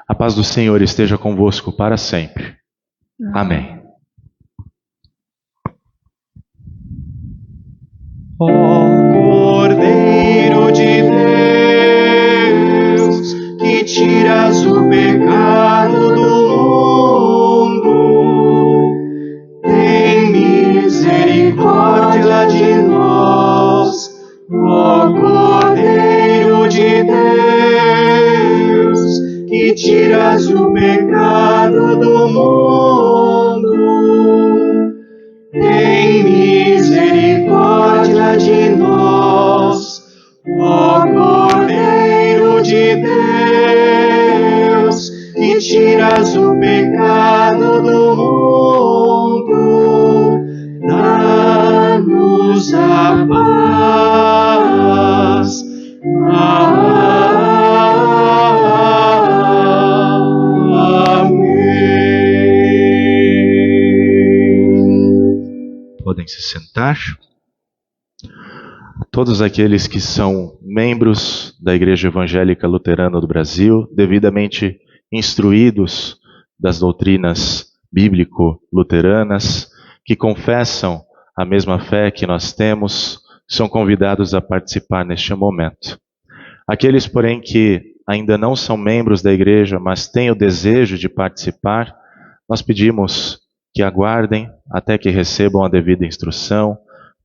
A paz do Senhor esteja convosco para sempre. Amém. Ó Cordeiro de Deus, que tiras o pecado do mundo, tem misericórdia de nós. Ó Cordeiro de Deus, que tiras o pecado do mundo, tem misericórdia de nós. Ó Cordeiro de Deus, que tiras o pecado do mundo, dá-nos a paz. Amém. Podem se sentar. Todos aqueles que são membros da Igreja Evangélica Luterana do Brasil, devidamente instruídos das doutrinas bíblico-luteranas, que confessam a mesma fé que nós temos, são convidados a participar neste momento. Aqueles, porém, que ainda não são membros da igreja, mas têm o desejo de participar, nós pedimos que aguardem até que recebam a devida instrução,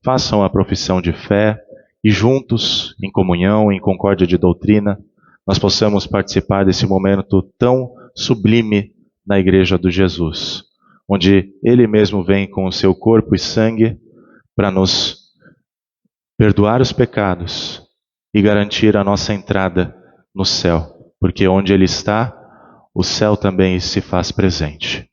façam a profissão de fé e juntos, em comunhão, em concórdia de doutrina, nós possamos participar desse momento tão sublime na Igreja do Jesus, onde Ele mesmo vem com o seu corpo e sangue para nos perdoar os pecados e garantir a nossa entrada no céu, porque onde Ele está, o céu também se faz presente.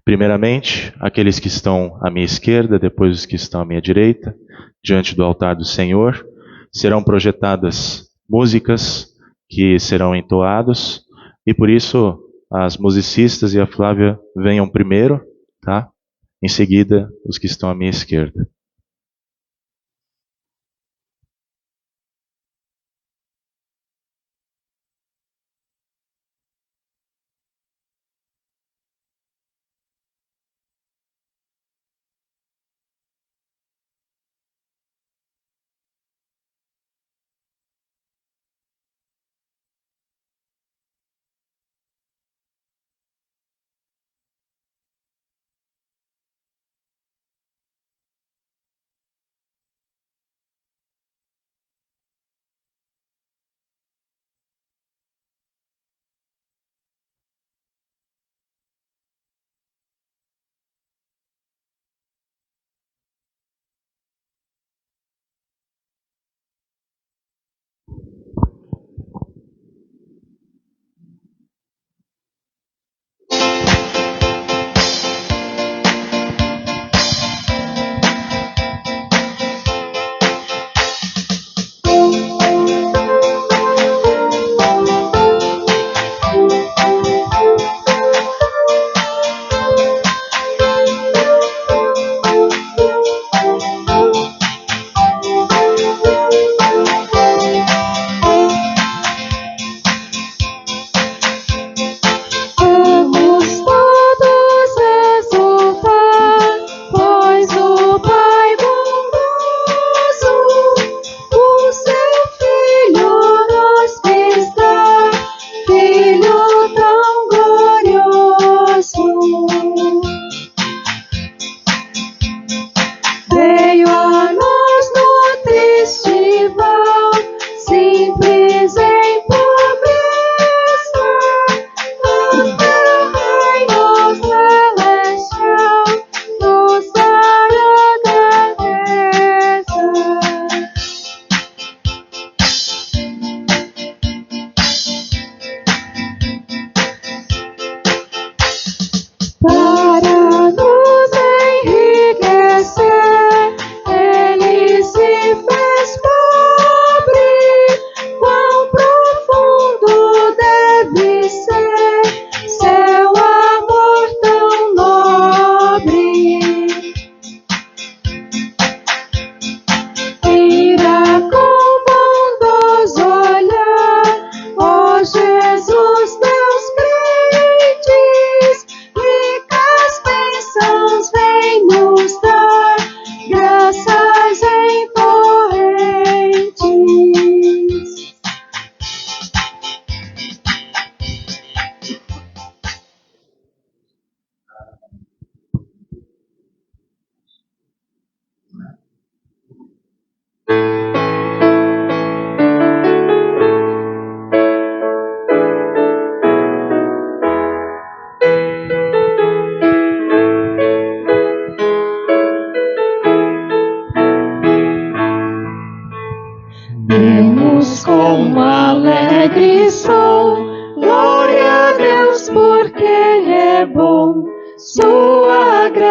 Primeiramente, aqueles que estão à minha esquerda, depois os que estão à minha direita, diante do altar do Senhor, serão projetadas músicas que serão entoados, e por isso as musicistas e a Flávia venham primeiro, tá? Em seguida, os que estão à minha esquerda.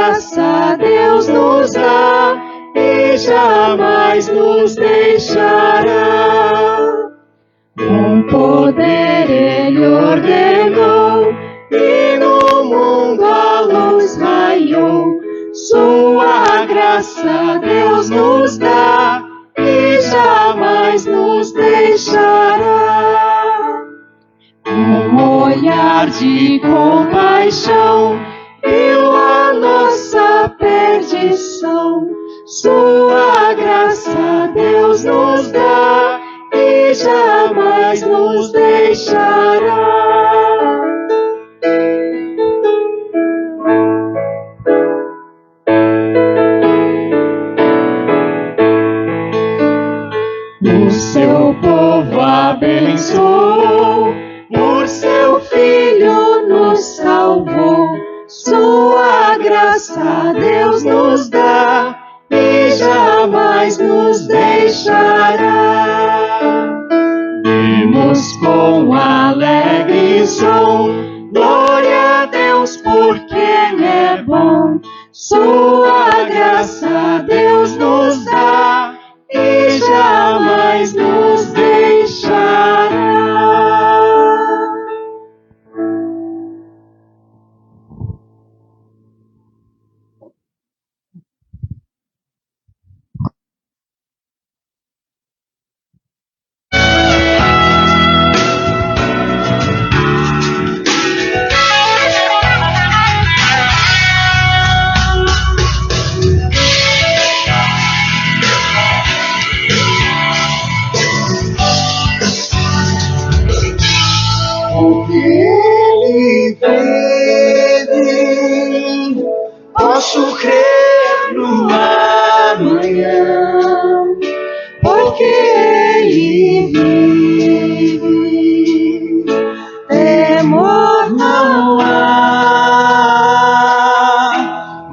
graça Deus nos dá e jamais nos deixará. Com poder Ele ordenou e no mundo a luz raiou. Sua graça Deus nos dá e jamais nos deixará. Um olhar de compaixão viu a nossa perdição. Sua graça Deus nos dá e jamais nos deixará. O seu povo abençoou, por seu Filho nos salvou. Sua graça Deus nos dá e jamais nos deixará. Vimos com alegre som, glória a Deus porque Ele é bom. Sua graça Deus nos dá e jamais nos deixará. Ele vive, posso crer no amanhã, porque Ele vive, temor não há,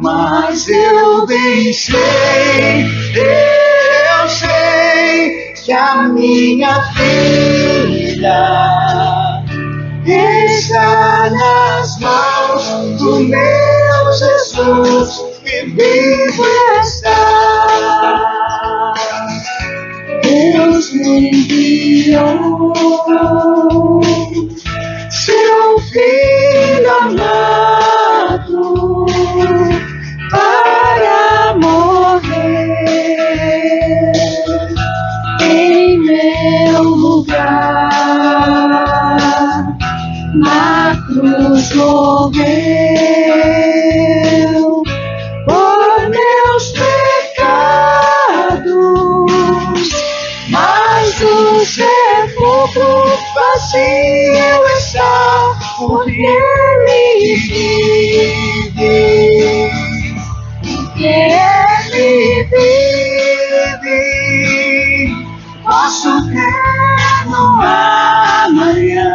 mas eu bem sei, eu sei que a minha vida está nas mãos do meu Jesus, que vivo está. Deus me enviou seu Filho amado para morrer em meu lugar. Na cruz morreu por meus pecados, mas o sepulcro vazio está, porque Ele vive, porque Ele vive, posso crer no amanhã.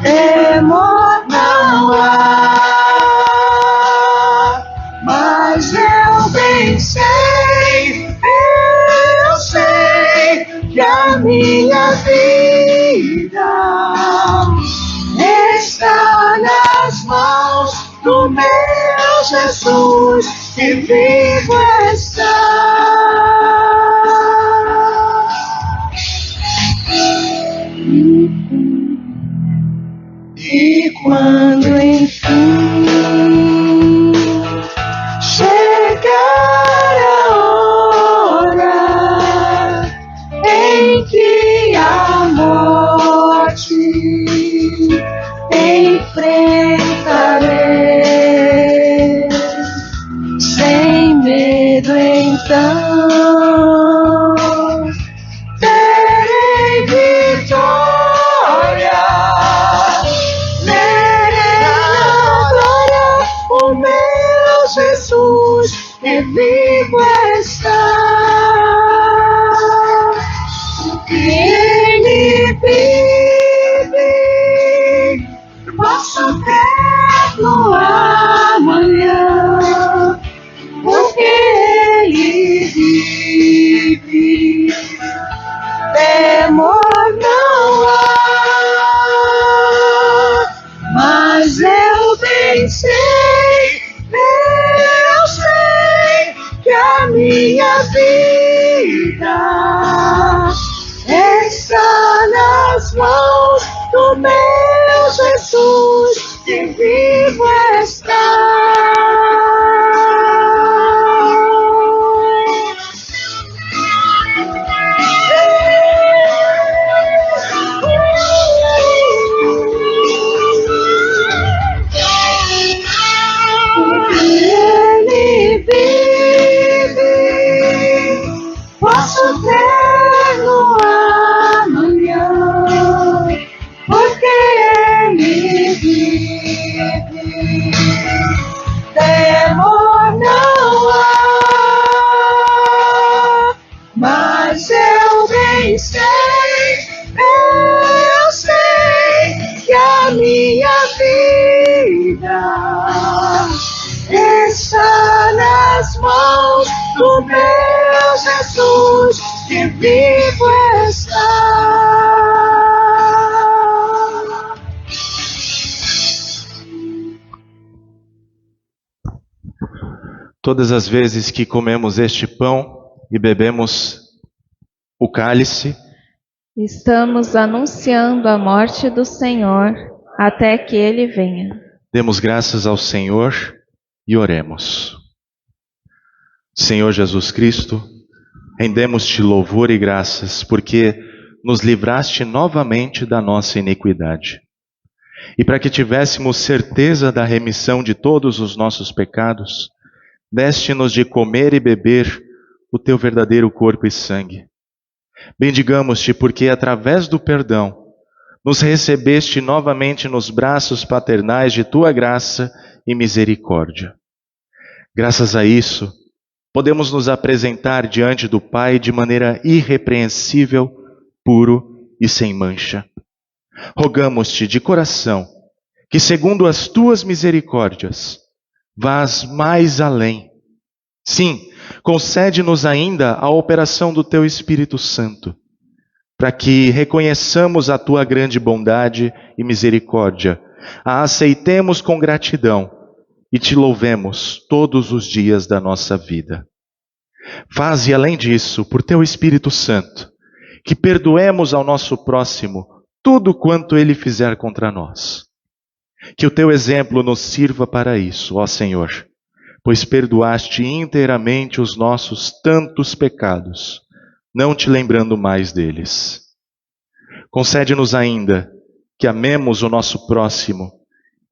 Temor não há, mas eu bem sei, eu sei que a minha vida está nas mãos do meu Jesus, que vivo está. E quando enfim chegar a hora em que a morte enfrentarei, sem medo então terei vitória. Verei vida está nas mãos do meu Jesus, que vivo está. Ele vive, posso ter no amanhã, porque Ele vive. Temor não há, mas eu bem sei que a minha vida está nas mãos do meu Jesus, que vivo está. Todas as vezes que comemos este pão e bebemos o cálice, estamos anunciando a morte do Senhor até que Ele venha. demos graças ao Senhor e oremos. Senhor Jesus Cristo, rendemos-te louvor e graças, porque nos livraste novamente da nossa iniquidade. E para que tivéssemos certeza da remissão de todos os nossos pecados, deste-nos de comer e beber o teu verdadeiro corpo e sangue. Bendigamos-te, porque através do perdão nos recebeste novamente nos braços paternais de tua graça e misericórdia. Graças a isso, podemos nos apresentar diante do Pai de maneira irrepreensível, puro e sem mancha. Rogamos-te de coração que, segundo as tuas misericórdias, vás mais além. Sim, concede-nos ainda a operação do teu Espírito Santo, para que reconheçamos a tua grande bondade e misericórdia, a aceitemos com gratidão e te louvemos todos os dias da nossa vida. Faze, além disso, por teu Espírito Santo, que perdoemos ao nosso próximo tudo quanto ele fizer contra nós. Que o teu exemplo nos sirva para isso, ó Senhor, pois perdoaste inteiramente os nossos tantos pecados, não te lembrando mais deles. Concede-nos ainda que amemos o nosso próximo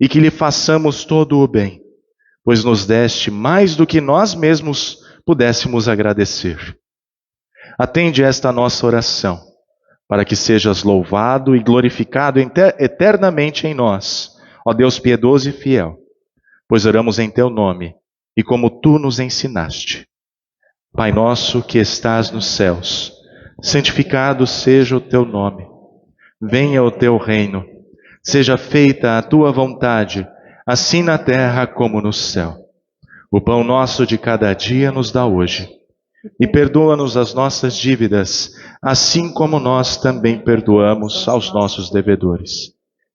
e que lhe façamos todo o bem, pois nos deste mais do que nós mesmos pudéssemos agradecer. Atende esta nossa oração, para que sejas louvado e glorificado eternamente em nós, ó Deus piedoso e fiel, pois oramos em teu nome e como tu nos ensinaste. Pai nosso que estás nos céus, santificado seja o teu nome. Venha o teu reino, seja feita a tua vontade, assim na terra como no céu. O pão nosso de cada dia nos dá hoje, e perdoa-nos as nossas dívidas, assim como nós também perdoamos aos nossos devedores.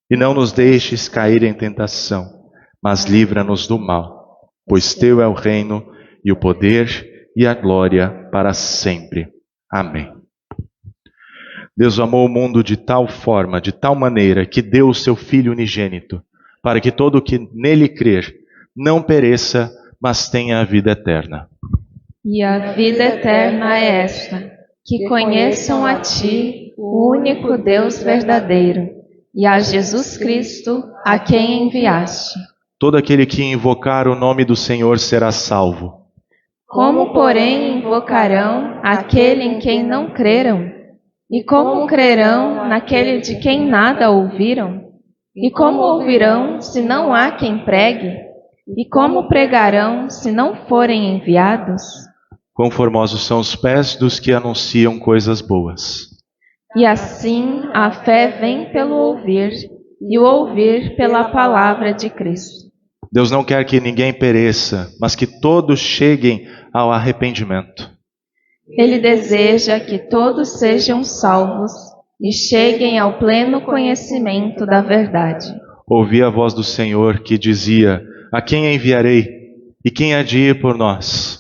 E não nos deixes cair em tentação, mas livra-nos do mal, pois teu é o reino e o poder e a glória para sempre. Amém. Deus amou o mundo de tal forma, de tal maneira, que deu o seu Filho unigênito, para que todo o que nele crer não pereça, mas tenha a vida eterna. E a vida eterna é esta, que conheçam a Ti, o único Deus verdadeiro, e a Jesus Cristo, a quem enviaste. Todo aquele que invocar o nome do Senhor será salvo. Como, porém, invocarão aquele em quem não creram? E como crerão naquele de quem nada ouviram? E como ouvirão se não há quem pregue? E como pregarão se não forem enviados? Quão formosos são os pés dos que anunciam coisas boas. E assim a fé vem pelo ouvir, e o ouvir pela palavra de Cristo. Deus não quer que ninguém pereça, mas que todos cheguem ao arrependimento. Ele deseja que todos sejam salvos e cheguem ao pleno conhecimento da verdade. Ouvi a voz do Senhor que dizia: a quem enviarei? E quem há de ir por nós?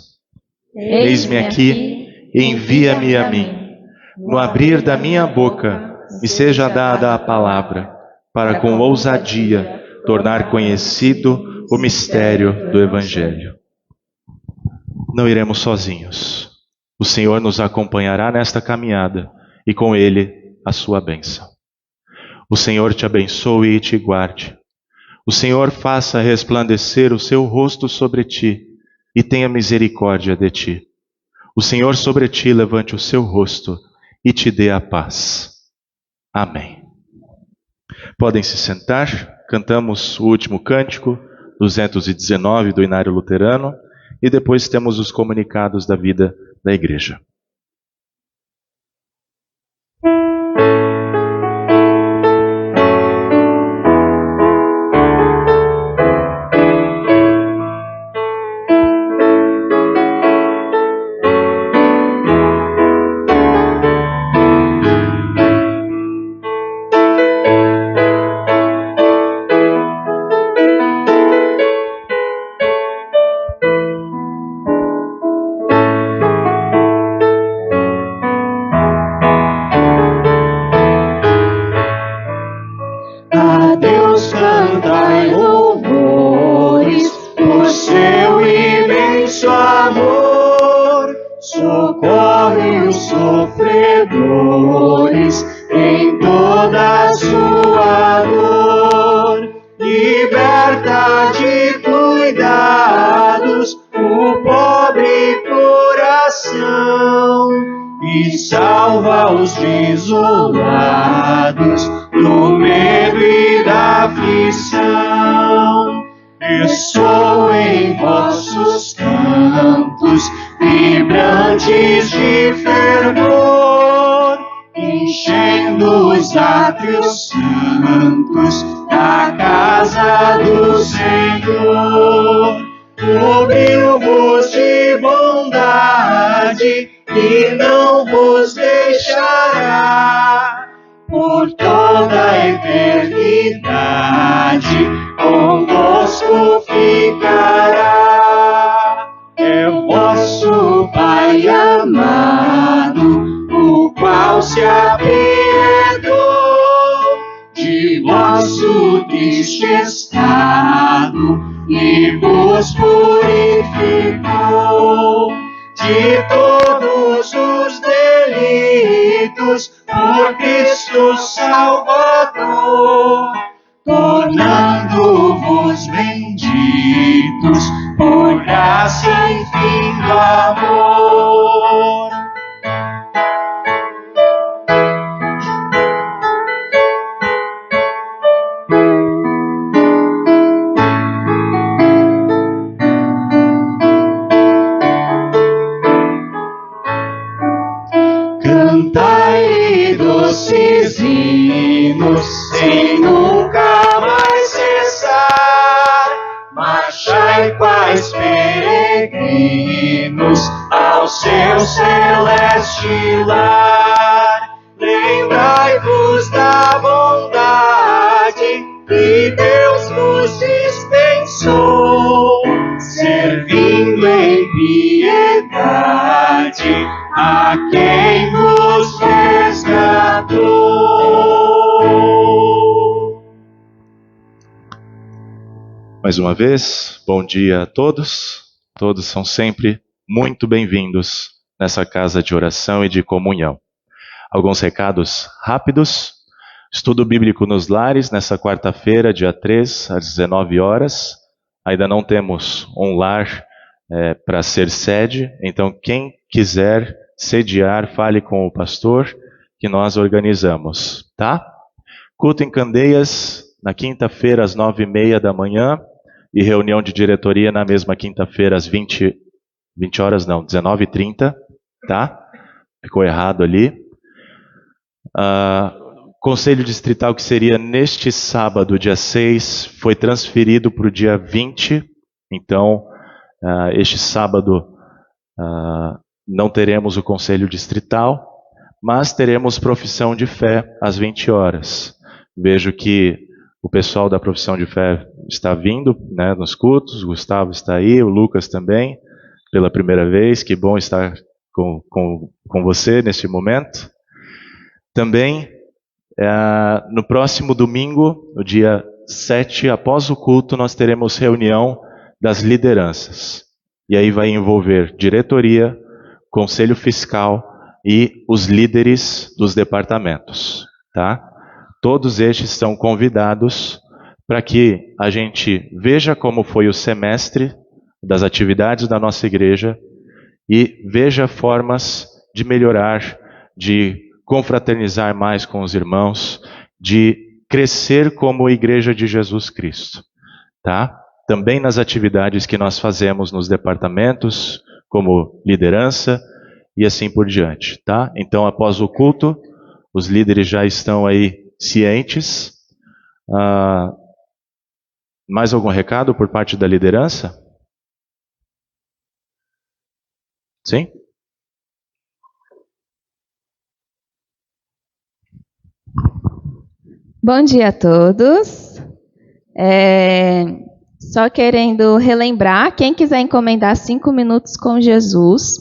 Eis-me aqui, envia-me a mim. No abrir da minha boca, me seja dada a palavra, para com ousadia tornar conhecido o mistério do Evangelho. Não iremos sozinhos. O Senhor nos acompanhará nesta caminhada e com Ele a sua bênção. O Senhor te abençoe e te guarde. O Senhor faça resplandecer o seu rosto sobre ti e tenha misericórdia de ti. O Senhor sobre ti levante o seu rosto e te dê a paz. Amém. Podem se sentar. Cantamos o último cântico, 219 do Inário Luterano, e depois temos os comunicados da vida da igreja. Mais uma vez, bom dia a todos. Todos são sempre muito bem-vindos nessa casa de oração e de comunhão. Alguns recados rápidos. Estudo bíblico nos lares, nessa quarta-feira, dia 3, às 19 horas. Ainda não temos um lar para ser sede, então quem quiser sediar, fale com o pastor, que nós organizamos, tá? Culto em Candeias, na quinta-feira, às 9h30 da manhã. E reunião de diretoria na mesma quinta-feira às 19h30, tá? Ficou errado ali. Conselho distrital que seria neste sábado, dia 6, foi transferido para o dia 20. Então, este sábado não teremos o conselho distrital, mas teremos profissão de fé às 20 horas. Vejo que o pessoal da profissão de fé está vindo, né, nos cultos, o Gustavo está aí, o Lucas também. pela primeira vez, que bom estar com você neste momento. Também, no próximo domingo, no dia 7, após o culto, nós teremos reunião das lideranças. E aí vai envolver diretoria, conselho fiscal e os líderes dos departamentos, tá? Todos estes são convidados para que a gente veja como foi o semestre das atividades da nossa igreja e veja formas de melhorar, de confraternizar mais com os irmãos, de crescer como igreja de Jesus Cristo, tá? Também nas atividades que nós fazemos nos departamentos, como liderança e assim por diante, tá? Então, após o culto, os líderes já estão aí cientes. Mais algum recado por parte da liderança? Sim? Bom dia a todos. Só querendo relembrar, quem quiser encomendar 5 minutos com Jesus,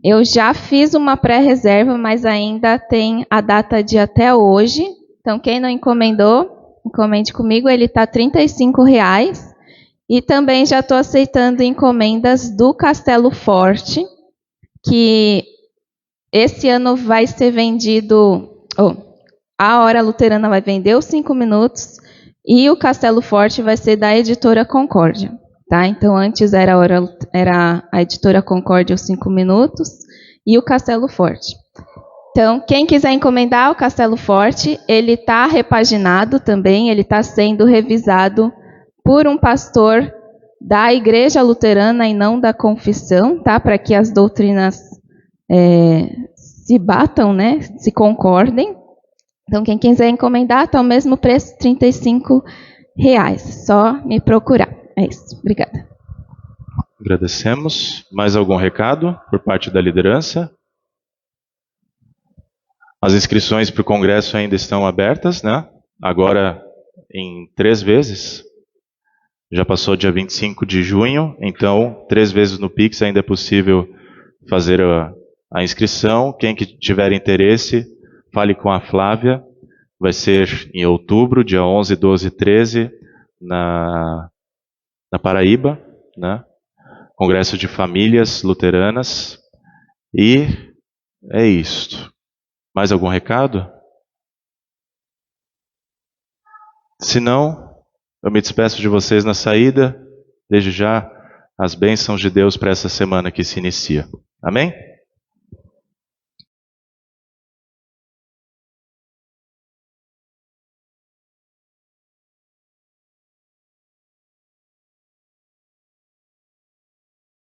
eu já fiz uma pré-reserva, mas ainda tem a data de até hoje. Então, quem não encomendou, encomende comigo, ele está R$ 35,00. E também já estou aceitando encomendas do Castelo Forte, que esse ano vai ser vendido... a Hora Luterana vai vender os 5 minutos e o Castelo Forte vai ser da Editora Concórdia, tá? Então, antes era a Editora Concórdia os 5 minutos e o Castelo Forte. Então, quem quiser encomendar o Castelo Forte, ele está repaginado também, ele está sendo revisado por um pastor da Igreja Luterana e não da Confissão, tá? Para que as doutrinas se batam, né? Se concordem. Então, quem quiser encomendar, está ao mesmo preço, R$ 35,00. Só me procurar. É isso. Obrigada. Agradecemos. Mais algum recado por parte da liderança? As inscrições para o congresso ainda estão abertas, né? Agora em 3 vezes. Já passou dia 25 de junho, então 3 vezes no Pix ainda é possível fazer a inscrição. Quem que tiver interesse, fale com a Flávia. Vai ser em outubro, dia 11, 12 e 13, na Paraíba, né? Congresso de Famílias Luteranas. E é isto. Mais algum recado? Se não, eu me despeço de vocês na saída. Desde já, as bênçãos de Deus para essa semana que se inicia. Amém?